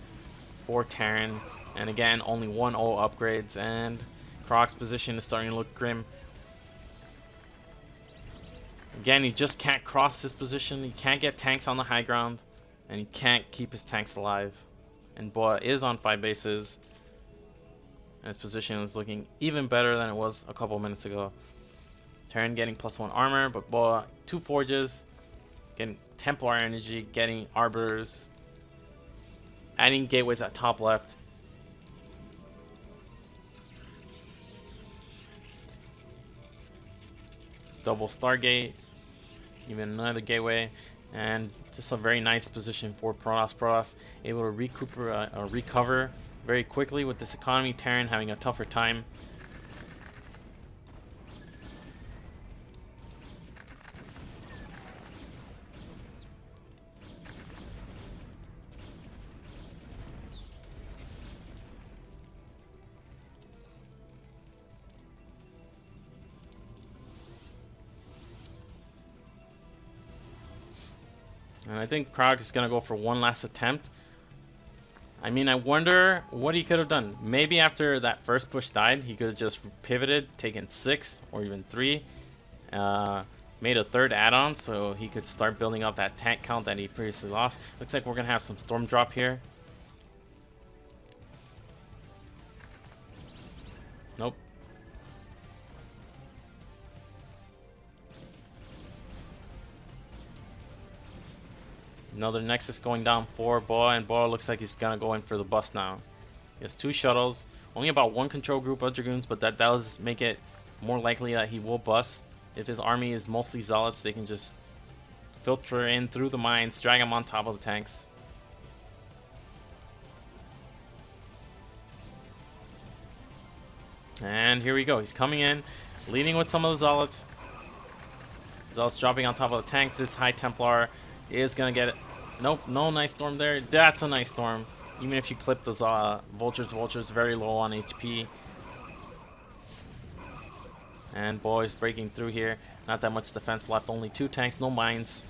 for Terran. And again, only 1-0 upgrades, and Croc's position is starting to look grim. Again, he just can't cross this position. He can't get tanks on the high ground, and he can't keep his tanks alive. And Boa is on 5 bases, and his position is looking even better than it was a couple minutes ago. Terran getting +1 armor, but Boa 2 forges, getting Templar energy, getting Arbiters, adding gateways at top left. Double Stargate, even another gateway, and just a very nice position for Protoss. Protoss able to recover very quickly with this economy. Terran having a tougher time. And I think Krog is going to go for one last attempt. I mean, I wonder what he could have done. Maybe after that first push died, he could have just pivoted, taken 6 or even 3. Made a third add-on so he could start building up that tank count that he previously lost. Looks like we're going to have some storm drop here. Nope. Another Nexus going down for Boa, and Boa looks like he's gonna go in for the bust now. He has 2 shuttles, only about 1 control group of Dragoons, but that does make it more likely that he will bust. If his army is mostly Zealots, they can just filter in through the mines, drag him on top of the tanks. And here we go, he's coming in, leading with some of the Zealots. Zealots dropping on top of the tanks. This High Templar is gonna get it. Nope, no nice storm there. That's a nice storm. Even if you clip those vultures very low on HP. And boys breaking through here. Not that much defense left. Only 2 tanks, no mines.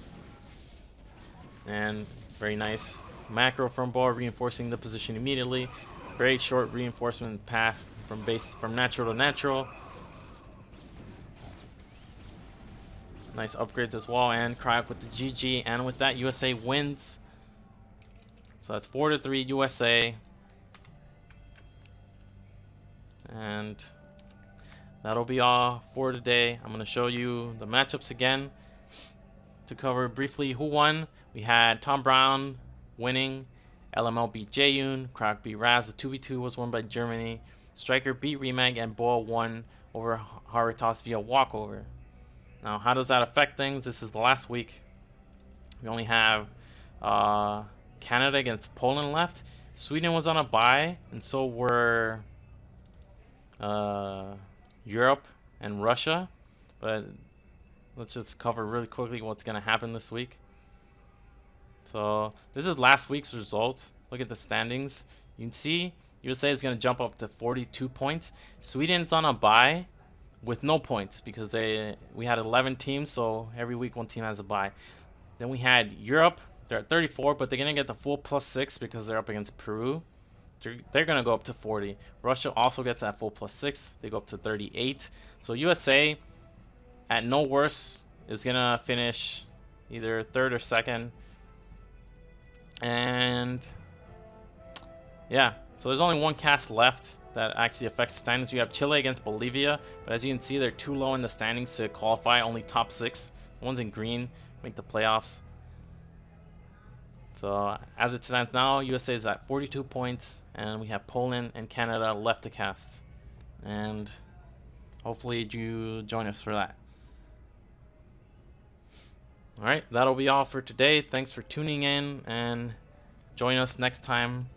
And very nice macro from Boa, reinforcing the position immediately. Very short reinforcement path from natural to natural. Nice upgrades as well, and Krog with the GG, and with that USA wins. So that's 4-3 USA. And that'll be all for today. I'm going to show you the matchups again. To cover briefly who won, we had Tom Brown winning. LML beat Jayun. Krog beat Raz. The 2v2 was won by Germany. Striker beat Remag, and Boa won over Haritas via walkover. Now, how does that affect things? This is the last week. We only have Canada against Poland left. Sweden was on a bye, and so were Europe and Russia. But let's just cover really quickly what's going to happen this week. So this is last week's result. Look at the standings. You can see USA is going to jump up to 42 points. Sweden's on a bye with no points because we had 11 teams, so every week one team has a bye. Then we had Europe. They're at 34, but they're going to get the full +6 because they're up against Peru. They're going to go up to 40. Russia also gets that full +6. They go up to 38. So USA, at no worse, is going to finish either 3rd or 2nd. And yeah, so there's only one cast left that actually affects the standings. We have Chile against Bolivia, but as you can see, they're too low in the standings to qualify. Only top 6. The ones in green make the playoffs. So as it stands now, USA is at 42 points, and we have Poland and Canada left to cast. And hopefully you join us for that. Alright, that'll be all for today. Thanks for tuning in, and join us next time.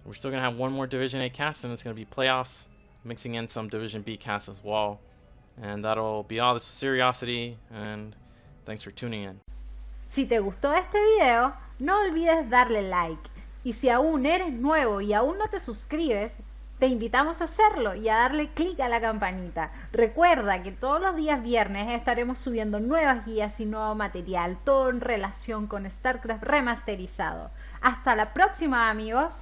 We're still going to have one more Division A cast, and it's going to be playoffs, mixing in some Division B casts as well. And that'll be all. This is SeriOsity, and thanks for tuning in. Si te gustó este video, no olvides darle like. Y si aún eres nuevo y aún no te suscribes, te invitamos a hacerlo y a darle clic a la campanita. Recuerda que todos los días viernes estaremos subiendo nuevas guías y nuevo material, todo en relación con Starcraft remasterizado. Hasta la próxima, amigos.